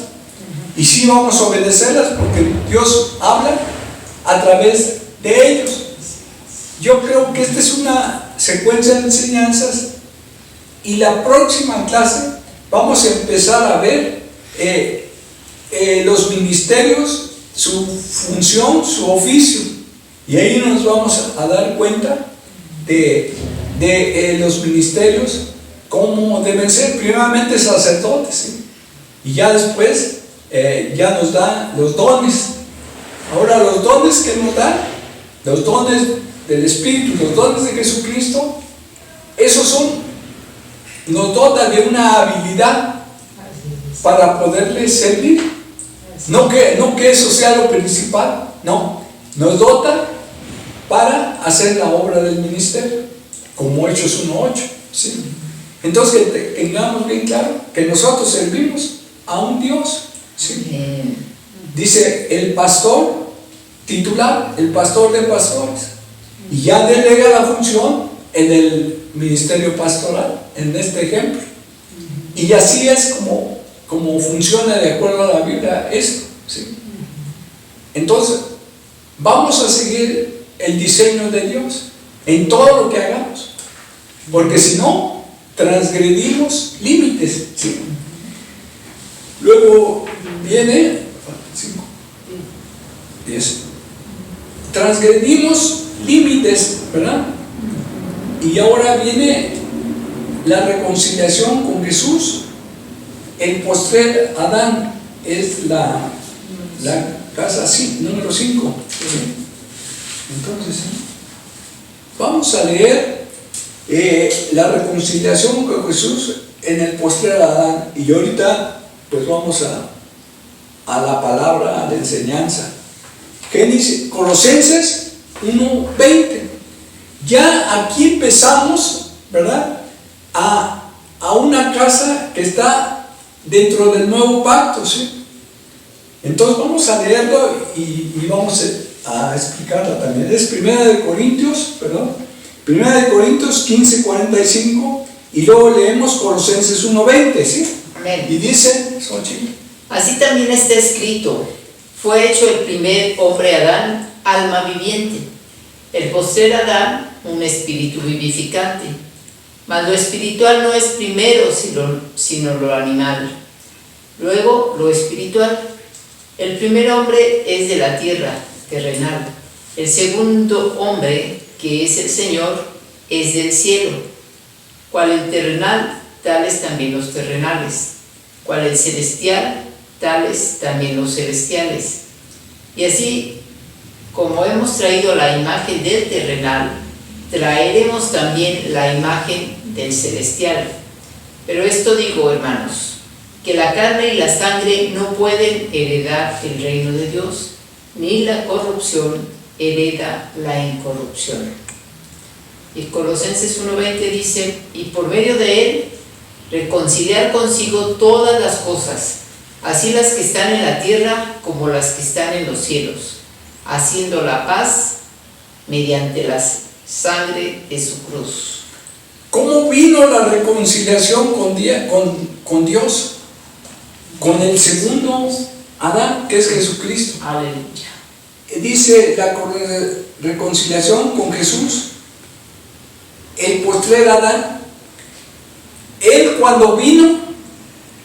y sí vamos a obedecerlas porque Dios habla a través de ellos. Yo creo que esta es una secuencia de enseñanzas, y la próxima clase vamos a empezar a ver los ministerios, su función, su oficio, y ahí nos vamos a dar cuenta de los ministerios, cómo deben ser. Primeramente sacerdotes, ¿sí? Y ya después ya nos da los dones. Ahora, los dones que nos dan, los dones del Espíritu, los dones de Jesucristo, esos nos dota de una habilidad para poderle servir. No que eso sea lo principal, no, nos dota para hacer la obra del ministerio, como Hechos 1:8, ¿sí? Entonces, que tengamos bien claro que nosotros servimos a un Dios, ¿sí? Dice el pastor titular, el pastor de pastores, y ya delega la función en el ministerio pastoral, en este ejemplo. Y así es como funciona de acuerdo a la Biblia esto, ¿sí? Entonces, vamos a seguir el diseño de Dios en todo lo que hagamos, porque si no, transgredimos límites, ¿sí? Luego viene 5, 10. Transgredimos límites, ¿verdad? Y ahora viene la reconciliación con Jesús. El postrer Adán es la casa, sí, número 5. Entonces, vamos a leer la reconciliación con Jesús en el postrer Adán. Y ahorita, pues vamos a la palabra de enseñanza. Colosenses 1:20. Ya aquí empezamos, ¿verdad? A una casa que está dentro del nuevo pacto, ¿sí? Entonces vamos a leerlo y vamos a explicarla también. Es Primera de Corintios 15:45, y luego leemos Colosenses 1:20, ¿sí? Amén. Y dice, así también está escrito: fue hecho el primer hombre Adán, alma viviente; el postrer Adán, un espíritu vivificante. Mas lo espiritual no es primero, sino lo animal, luego lo espiritual. El primer hombre es de la tierra, terrenal; el segundo hombre, que es el Señor, es del cielo. Cual el terrenal, tales también los terrenales; cual el celestial, tales también los celestiales. Y así como hemos traído la imagen del terrenal, traeremos también la imagen del celestial. Pero esto digo, hermanos, que la carne y la sangre no pueden heredar el reino de Dios, ni la corrupción hereda la incorrupción. Y Colosenses 1:20 dice, y por medio de él, reconciliar consigo todas las cosas, así las que están en la tierra como las que están en los cielos, haciendo la paz mediante la sangre de su cruz. ¿Cómo vino la reconciliación con Dios? Con el segundo Adán, que es Jesucristo. Aleluya. Dice la reconciliación con Jesús, el postrer Adán. Él cuando vino,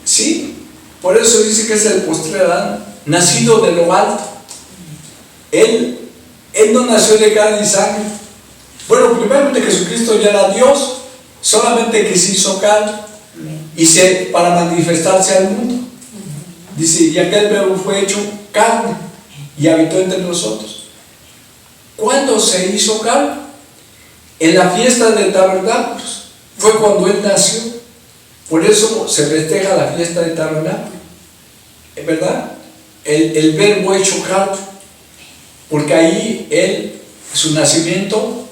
¿sí? Por eso dice que es el postrer Adán, nacido de lo alto. Él no nació de carne y sangre. Bueno, primeramente Jesucristo ya era Dios, solamente que se hizo carne para manifestarse al mundo. Dice, y aquel verbo fue hecho carne y habitó entre nosotros. ¿Cuándo se hizo carne? En la fiesta de tabernáculos. Fue cuando él nació. Por eso se festeja la fiesta de tabernáculos. ¿Verdad? El verbo hecho carne. Porque ahí su nacimiento,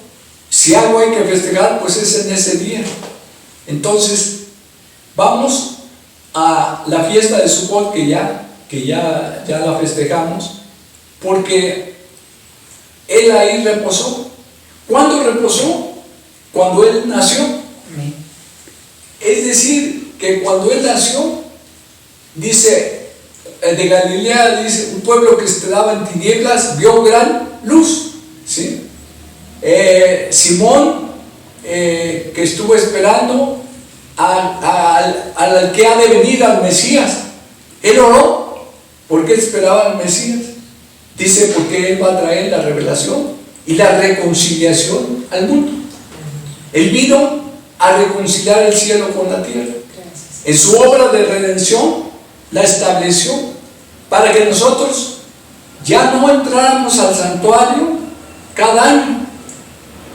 si algo hay que festejar, pues es en ese día. Entonces, vamos a la fiesta de Sukkot, que ya la festejamos, porque él ahí reposó. ¿Cuándo reposó? Cuando él nació. Es decir, que cuando él nació, dice, de Galilea, dice, un pueblo que estaba en tinieblas vio gran luz, ¿sí? Simón, que estuvo esperando al que ha de venir, al Mesías, él oró porque él esperaba al Mesías. Dice, porque él va a traer la revelación y la reconciliación al mundo. Él vino a reconciliar el cielo con la tierra. En su obra de redención la estableció para que nosotros ya no entráramos al santuario cada año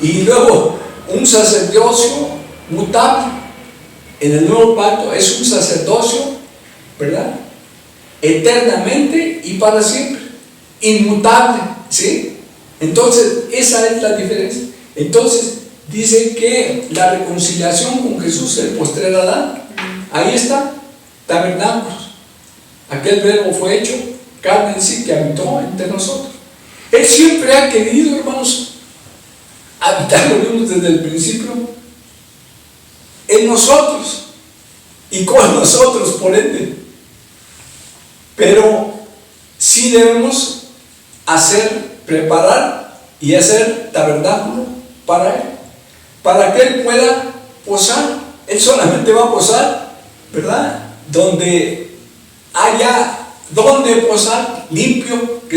y luego un sacerdocio mutable. En el nuevo pacto es un sacerdocio, ¿verdad? Eternamente y para siempre, inmutable, ¿sí? Entonces esa es la diferencia. Entonces dice que la reconciliación con Jesús, el postrer Adán, ahí está, tabernáculos. Aquel verbo fue hecho carne en sí, que habitó entre nosotros. Él siempre ha querido, hermanos, habitar, lo vimos desde el principio, en nosotros y con nosotros, por ende. Pero sí debemos preparar y hacer tabernáculo para él, para que él pueda posar. Él solamente va a posar, ¿verdad? Donde haya donde posar, limpio, que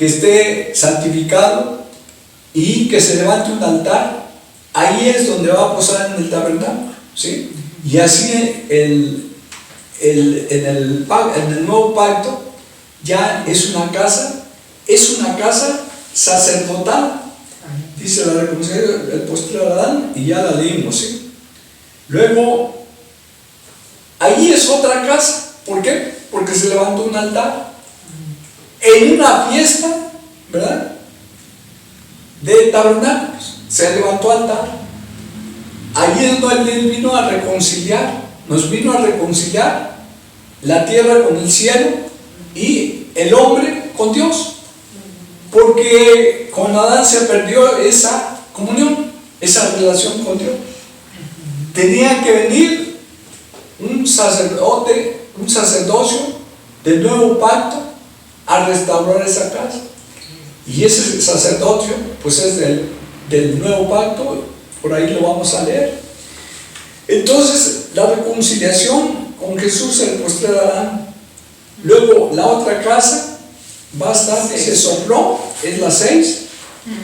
esté santificado y que se levante un altar. Ahí es donde va a posar, en el tabernáculo, ¿sí? Y así en el nuevo pacto ya es una casa sacerdotal. Dice la reconciliación, el postrer Adán, y ya la leímos, ¿sí? Luego, ahí es otra casa. ¿Por qué? Porque se levantó un altar en una fiesta, ¿verdad?, de tabernáculos. Se levantó altar. Ahí es donde él vino a reconciliar. Nos vino a reconciliar la tierra con el cielo y el hombre con Dios. Porque con Adán se perdió esa comunión, esa relación con Dios. Tenía que venir un sacerdocio del nuevo pacto a restaurar esa casa. Y ese sacerdocio pues es del nuevo pacto. Por ahí lo vamos a leer. Entonces, la reconciliación con Jesús, el postrer Adán. Luego, la otra casa va a estar, se sopló, es la 6,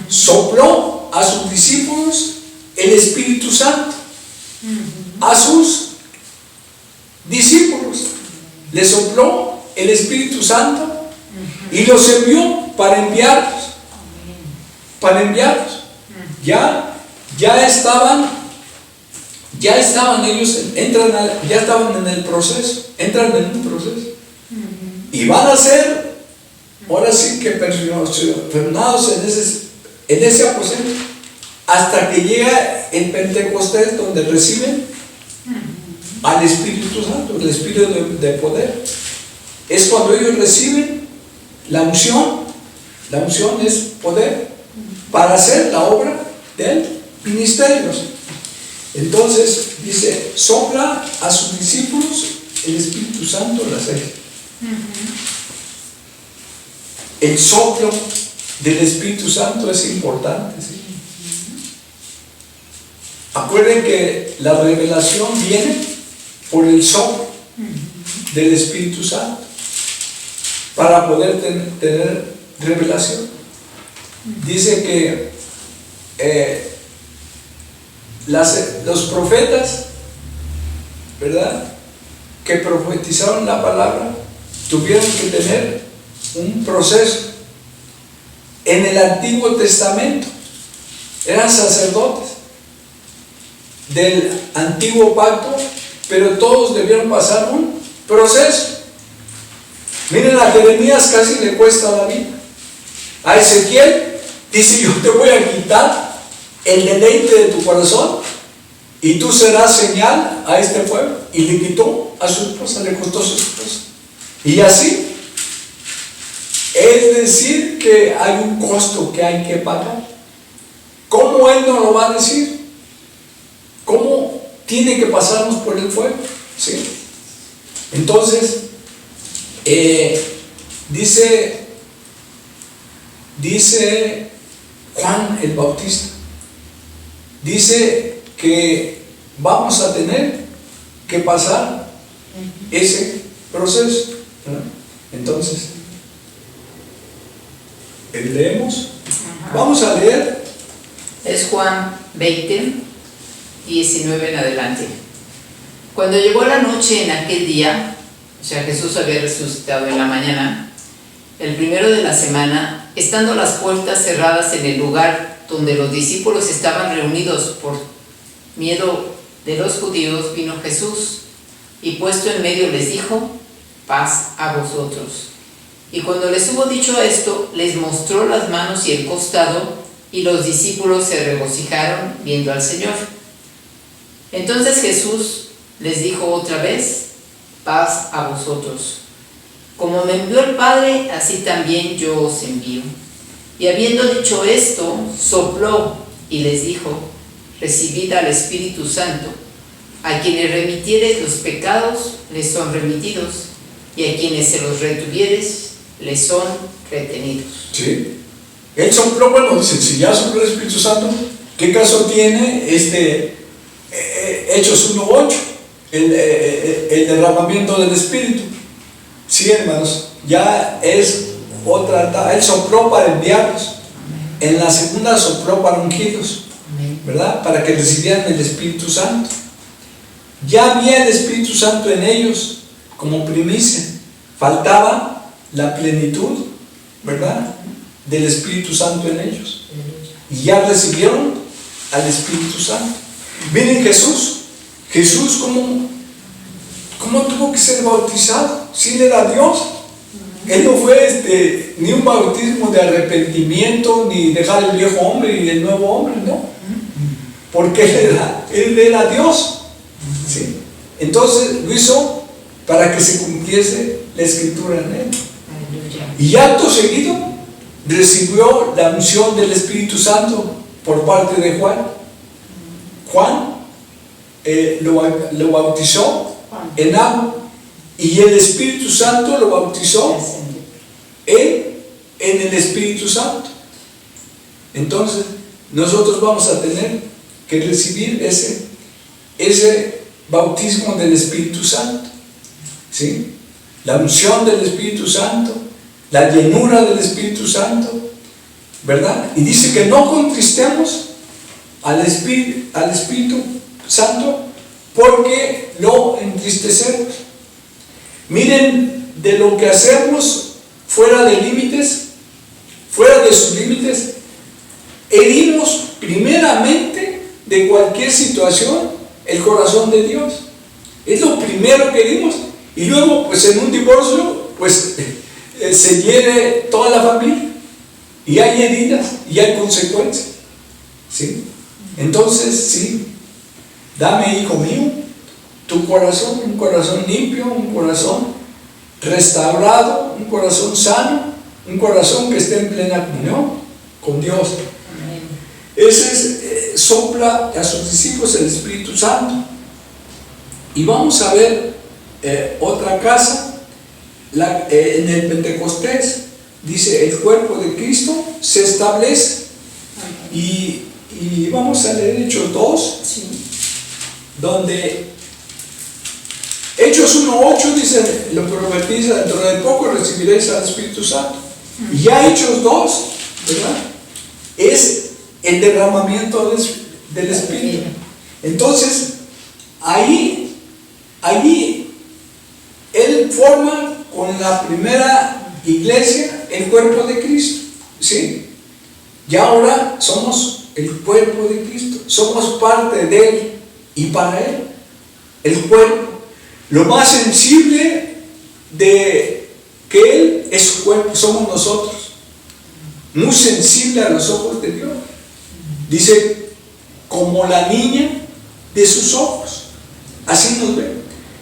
sopló a sus discípulos el Espíritu Santo. A sus discípulos le sopló el Espíritu Santo y los envió para enviarlos. Para enviarlos. Ya estaban ellos, ya estaban en el proceso, entran en un proceso. Y van a ser, ahora sí que perdonados en ese aposento, hasta que llega el Pentecostés, donde reciben al Espíritu Santo, el Espíritu de poder. Es cuando ellos reciben la unción. La unción es poder para hacer la obra del ministerio. Entonces dice, sopla a sus discípulos el Espíritu Santo la aceite. El soplo del Espíritu Santo es importante, ¿sí? Acuerden que la revelación viene por el soplo del Espíritu Santo para poder tener revelación. Dice que los profetas, ¿verdad?, que profetizaron la palabra, tuvieron que tener un proceso. En el Antiguo Testamento eran sacerdotes del Antiguo Pacto, pero todos debieron pasar un proceso. Miren, a Jeremías casi le cuesta la vida. A Ezequiel dice, yo te voy a quitar el deleite de tu corazón y tú serás señal a este pueblo. Y le quitó a su esposa, le costó a su esposa. Y así, es decir, que hay un costo que hay que pagar. ¿Cómo él no lo va a decir? ¿Cómo tiene que pasarnos por el fuego? ¿Sí? Entonces, dice Juan el Bautista, dice que vamos a tener que pasar ese proceso, ¿verdad? Entonces, leemos. Vamos a leer. Es Juan 20, 19 en adelante. Cuando llegó la noche en aquel día, o sea, Jesús había resucitado en la mañana, el primero de la semana, estando las puertas cerradas en el lugar donde los discípulos estaban reunidos por miedo de los judíos, vino Jesús y puesto en medio les dijo, paz a vosotros. Y cuando les hubo dicho esto, les mostró las manos y el costado, y los discípulos se regocijaron viendo al Señor. Entonces Jesús les dijo otra vez, paz a vosotros. Como me envió el Padre, así también yo os envío. Y habiendo dicho esto, sopló y les dijo, recibid al Espíritu Santo. A quienes remitieres los pecados, les son remitidos, y a quienes se los retuvieres, les son retenidos. Sí. Él sopló, bueno, dice, si ya sopló el Espíritu Santo, ¿qué caso tiene Hechos 1:8? El derramamiento del Espíritu. Sí, hermanos, ya es otra etapa. Él sopló para enviarlos. En la segunda sopló para ungirlos, ¿verdad? Para que recibieran el Espíritu Santo. Ya había el Espíritu Santo en ellos como primicia. Faltaba la plenitud, ¿verdad?, del Espíritu Santo en ellos. Y ya recibieron al Espíritu Santo. Miren Jesús ¿cómo tuvo que ser bautizado? Si él era Dios. Él no fue ni un bautismo de arrepentimiento, ni dejar el viejo hombre y el nuevo hombre, no. Porque él era Dios. ¿Sí? Entonces lo hizo para que se cumpliese la escritura en él. Y acto seguido recibió la unción del Espíritu Santo por parte de Juan. Juan lo bautizó en agua y el Espíritu Santo lo bautizó en el Espíritu Santo. Entonces nosotros vamos a tener que recibir ese bautismo del Espíritu Santo, ¿sí? La unción del Espíritu Santo, la llenura del Espíritu Santo, ¿verdad? Y dice que no contristemos al Espíritu Santo porque lo entristecemos. Miren, de lo que hacemos fuera de límites, fuera de sus límites, herimos primeramente de cualquier situación el corazón de Dios. Es lo primero que herimos. Y luego, pues en un divorcio, pues se hiere toda la familia. Y hay heridas y hay consecuencias. ¿Sí? Entonces, sí, dame, hijo mío, tu corazón, un corazón limpio, un corazón restaurado, un corazón sano, un corazón que esté en plena comunión con Dios. Ese es, sopla a sus discípulos el Espíritu Santo. Y vamos a ver otra casa, en el Pentecostés, dice: el cuerpo de Cristo se establece. Y vamos a leer Hechos 2, Sí. donde Hechos 1:8 dice: lo profetiza, dentro de poco recibiréis al Espíritu Santo. Y ya Hechos 2, ¿verdad?, es el derramamiento del Espíritu. Entonces, allí Él forma con la primera iglesia el cuerpo de Cristo. ¿Sí? Y ahora somos el cuerpo de Cristo, somos parte de Él y para Él. El cuerpo, lo más sensible de que Él es su cuerpo, somos nosotros, muy sensible a los ojos de Dios. Dice: como la niña de sus ojos. Así nos ve,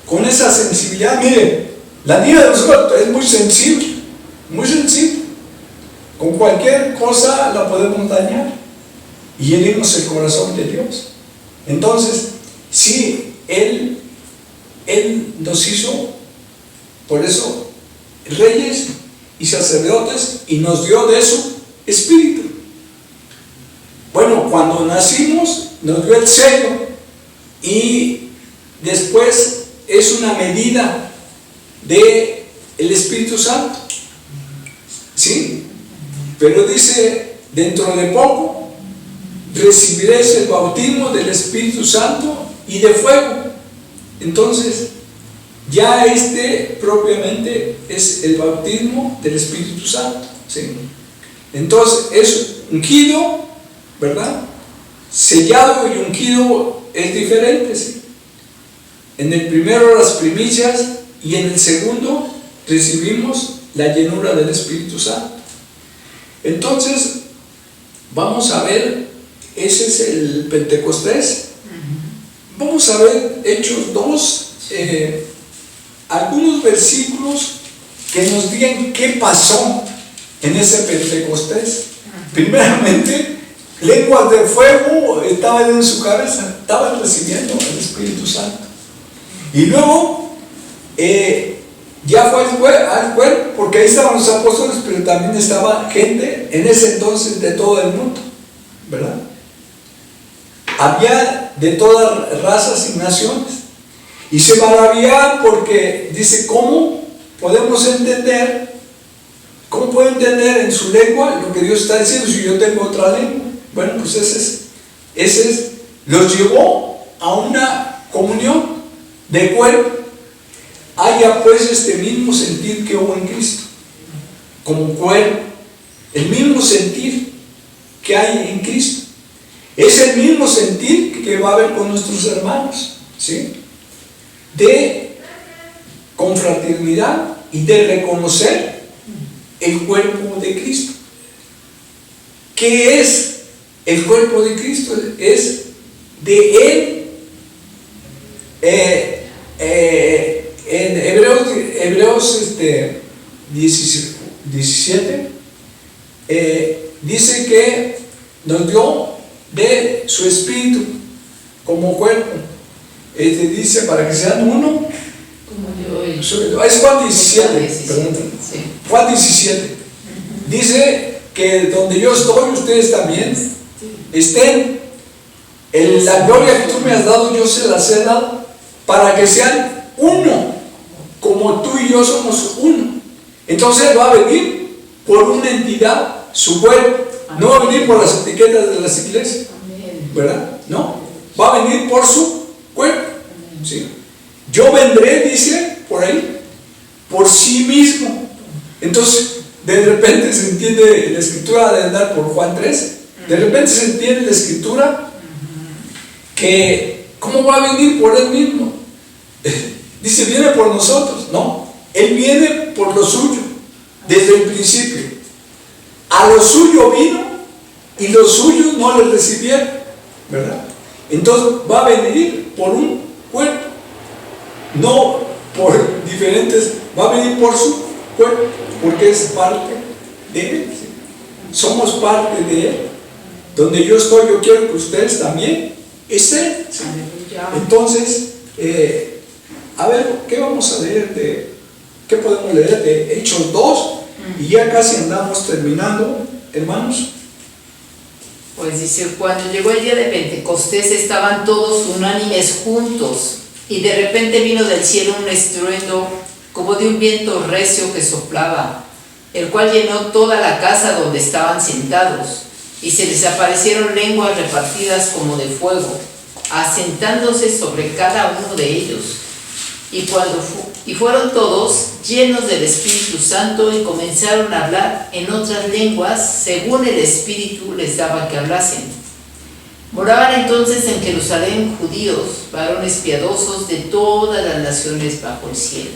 con esa sensibilidad. Miren, la niña de los ojos es muy sensible, muy sensible. Con cualquier cosa la podemos dañar y herimos el corazón de Dios. Entonces, sí, Él nos hizo, por eso, reyes y sacerdotes, y nos dio de su espíritu. Bueno, cuando nacimos nos dio el sello, y después es una medida de el Espíritu Santo. ¿Sí? Pero dice: dentro de poco recibiréis el bautismo del Espíritu Santo y de fuego. Entonces, ya propiamente es el bautismo del Espíritu Santo. ¿Sí? Entonces, es ungido, ¿verdad? Sellado y ungido es diferente. ¿Sí? En el primero las primicias, y en el segundo recibimos la llenura del Espíritu Santo. Entonces, vamos a ver, ese es el Pentecostés. Vamos a ver Hechos 2, algunos versículos que nos digan qué pasó en ese Pentecostés. Primeramente, lenguas de fuego estaban en su cabeza, estaban recibiendo el Espíritu Santo. Y luego, ya fue al cuerpo, porque ahí estaban los apóstoles, pero también estaba gente en ese entonces de todo el mundo, ¿verdad? Había de todas razas y naciones, y se maravillaban porque dice: ¿cómo podemos entender? ¿Cómo puedo entender en su lengua lo que Dios está diciendo si yo tengo otra lengua? Bueno, pues ese los llevó a una comunión de cuerpo. Haya pues este mismo sentir que hubo en Cristo, como cuerpo, el mismo sentir que hay en Cristo, es el mismo sentir que va a haber con nuestros hermanos, ¿sí? De confraternidad y de reconocer el cuerpo de Cristo. ¿Qué es el cuerpo de Cristo? Es de Él. En Hebreos 17 dice que nos dio de su espíritu como cuerpo. Dice: para que sean uno. Es Juan 17, perdón. Sí. Juan 17 dice que donde yo estoy, ustedes también estén. La gloria que tú me has dado, yo se las he dado, para que sean uno, como tú y yo somos uno. Entonces va a venir por una entidad, su cuerpo. No va a venir por las etiquetas de las iglesias, ¿verdad? No, va a venir por su cuerpo. ¿Sí? Yo vendré, dice por ahí, por sí mismo. Entonces, de repente se entiende la escritura de andar por Juan 3, de repente se entiende la escritura que ¿cómo va a venir por Él mismo? Dice, viene por nosotros. No, Él viene por lo suyo, desde el principio. A lo suyo vino y los suyos no le recibieron, ¿verdad? Entonces va a venir por un cuerpo, no por diferentes, va a venir por su cuerpo, porque es parte de Él, ¿sí? Somos parte de Él. Donde yo estoy, yo quiero que ustedes también estén, ¿sí? Entonces, a ver, ¿qué vamos a leer qué podemos leer de Hechos 2? Y ya casi andamos terminando, hermanos. Pues dice, cuando llegó el día de Pentecostés estaban todos unánimes juntos, y de repente vino del cielo un estruendo como de un viento recio que soplaba, el cual llenó toda la casa donde estaban sentados, y se les aparecieron lenguas repartidas como de fuego, asentándose sobre cada uno de ellos. Y fueron todos llenos del Espíritu Santo y comenzaron a hablar en otras lenguas según el Espíritu les daba que hablasen. Moraban entonces en Jerusalén judíos, varones piadosos de todas las naciones bajo el cielo.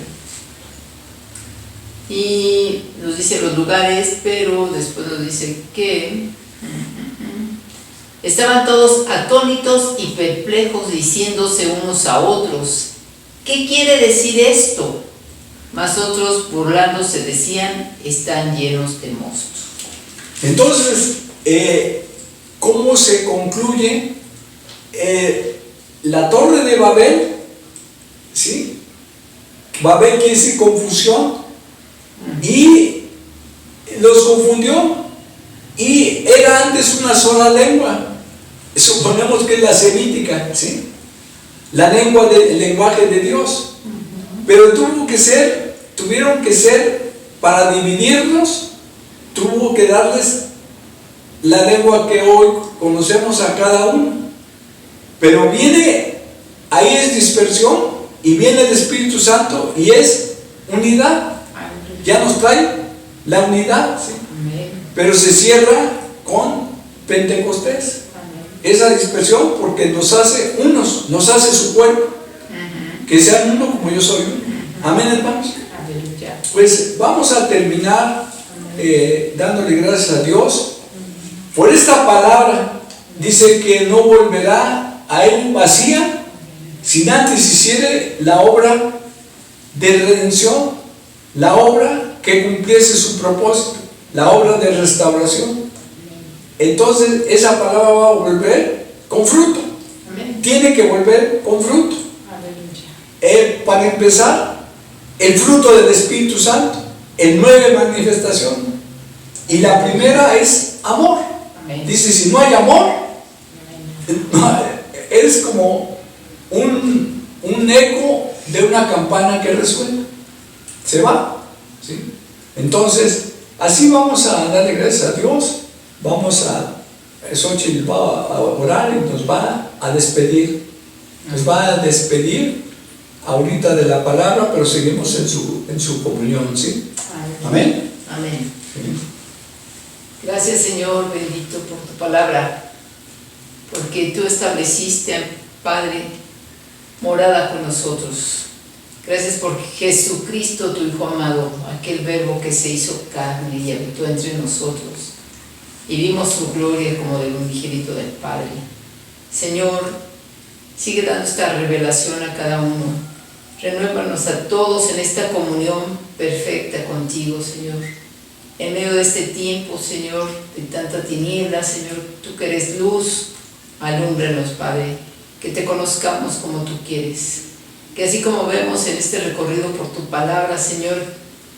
Y nos dice los lugares, pero después nos dice que estaban todos atónitos y perplejos, diciéndose unos a otros, ¿qué quiere decir esto? Mas otros, burlándose, decían, están llenos de mosto. Entonces, ¿cómo se concluye la torre de Babel? ¿Sí? Babel quiere decir confusión, y los confundió, y era antes una sola lengua. Suponemos que es la semítica, ¿sí? La lengua el lenguaje de Dios. Pero tuvieron que ser, para dividirlos, tuvo que darles la lengua que hoy conocemos a cada uno. Pero ahí es dispersión, y viene el Espíritu Santo, y es unidad. Ya nos trae la unidad, ¿sí? Pero se cierra con Pentecostés. Esa dispersión, porque nos hace unos, nos hace su cuerpo, que sean uno como yo soy uno. Amén, hermanos. Pues vamos a terminar dándole gracias a Dios por esta palabra. Dice que no volverá a Él vacía, sin antes hiciere la obra de redención, la obra que cumpliese su propósito, la obra de restauración. Entonces esa palabra va a volver con fruto. Amén. Tiene que volver con fruto. Para empezar, el fruto del Espíritu Santo en 9 manifestaciones, y la primera es amor. Amén. Dice, si no hay amor, es como un eco de una campana que resuena, se va, ¿sí? Entonces así vamos a darle gracias a Dios. Xochitl va a orar y nos va a despedir. Nos va a despedir ahorita de la palabra, pero seguimos en su comunión, ¿sí? Amén. Amén. Sí. Gracias, Señor, bendito por tu palabra, porque tú estableciste, Padre, morada con nosotros. Gracias por Jesucristo, tu Hijo amado, aquel verbo que se hizo carne y habitó entre nosotros, y vimos su gloria como del unigénito del Padre. Señor, sigue dando esta revelación a cada uno. Renuévanos a todos en esta comunión perfecta contigo, Señor. En medio de este tiempo, Señor, de tanta tiniebla, Señor, tú que eres luz, alúmbranos, Padre, que te conozcamos como tú quieres. Que así como vemos en este recorrido por tu palabra, Señor,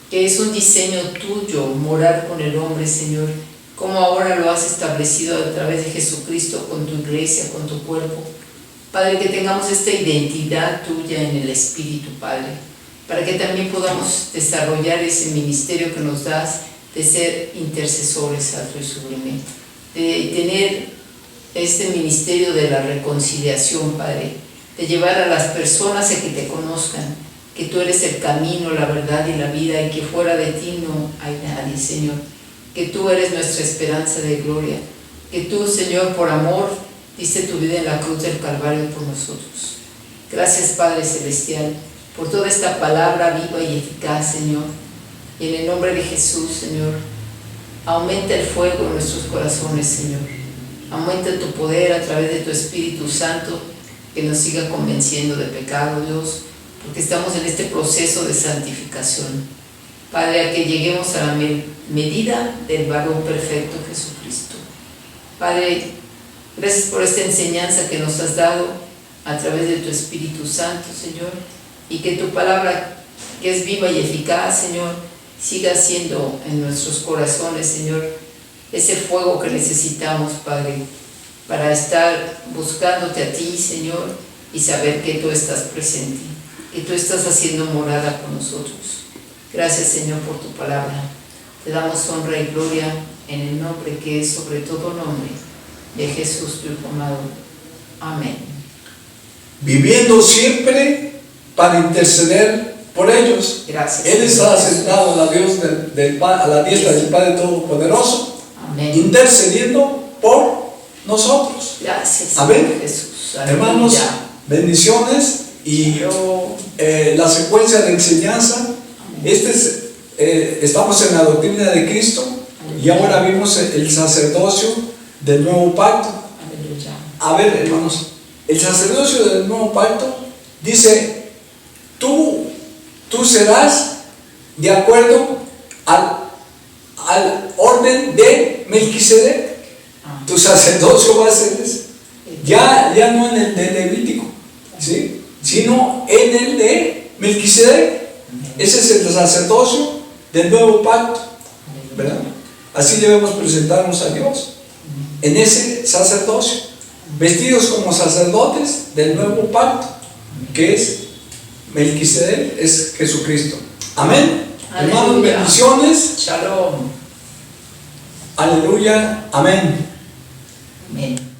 que es un diseño tuyo, morar con el hombre, Señor, como ahora lo has establecido a través de Jesucristo con tu iglesia, con tu cuerpo. Padre, que tengamos esta identidad tuya en el Espíritu, Padre, para que también podamos desarrollar ese ministerio que nos das de ser intercesores alto y sublime, de tener este ministerio de la reconciliación, Padre, de llevar a las personas a que te conozcan, que tú eres el camino, la verdad y la vida, y que fuera de ti no hay nadie, Señor. Que tú eres nuestra esperanza de gloria. Que tú, Señor, por amor, diste tu vida en la cruz del Calvario por nosotros. Gracias, Padre Celestial, por toda esta palabra viva y eficaz, Señor. Y en el nombre de Jesús, Señor, aumenta el fuego en nuestros corazones, Señor. Aumenta tu poder a través de tu Espíritu Santo, que nos siga convenciendo de pecado, Dios, porque estamos en este proceso de santificación. Padre, a que lleguemos a la medida del varón perfecto, Jesucristo. Padre, gracias por esta enseñanza que nos has dado a través de tu Espíritu Santo, Señor, y que tu palabra, que es viva y eficaz, Señor, siga siendo en nuestros corazones, Señor, ese fuego que necesitamos, Padre, para estar buscándote a ti, Señor, y saber que tú estás presente, que tú estás haciendo morada con nosotros. Gracias, Señor, por tu palabra. Te damos honra y gloria en el nombre que es sobre todo nombre, de Jesús, tu Hijo amado. Amén. Viviendo siempre para interceder por ellos. Gracias. Él está sentado a la diestra del Padre Todopoderoso. Amén. Intercediendo por nosotros. Gracias, Amén. Jesús. Hermanos, Aleluya. bendiciones y la secuencia de enseñanza. Estamos en la doctrina de Cristo y ahora vimos el sacerdocio del nuevo pacto. Aleluya. A ver, hermanos, el sacerdocio del nuevo pacto dice: tú serás de acuerdo al orden de Melquisedec. Tu sacerdocio va a ser ese. Ya no en el de Levítico, ¿sí? Sino en el de Melquisedec. Ese es el sacerdocio del nuevo pacto, ¿verdad? Así debemos presentarnos a Dios, en ese sacerdocio, vestidos como sacerdotes del nuevo pacto, que es Melquisedec, es Jesucristo. Amén. Aleluya. Hermanos, bendiciones. Shalom. Aleluya. Amén. Amén.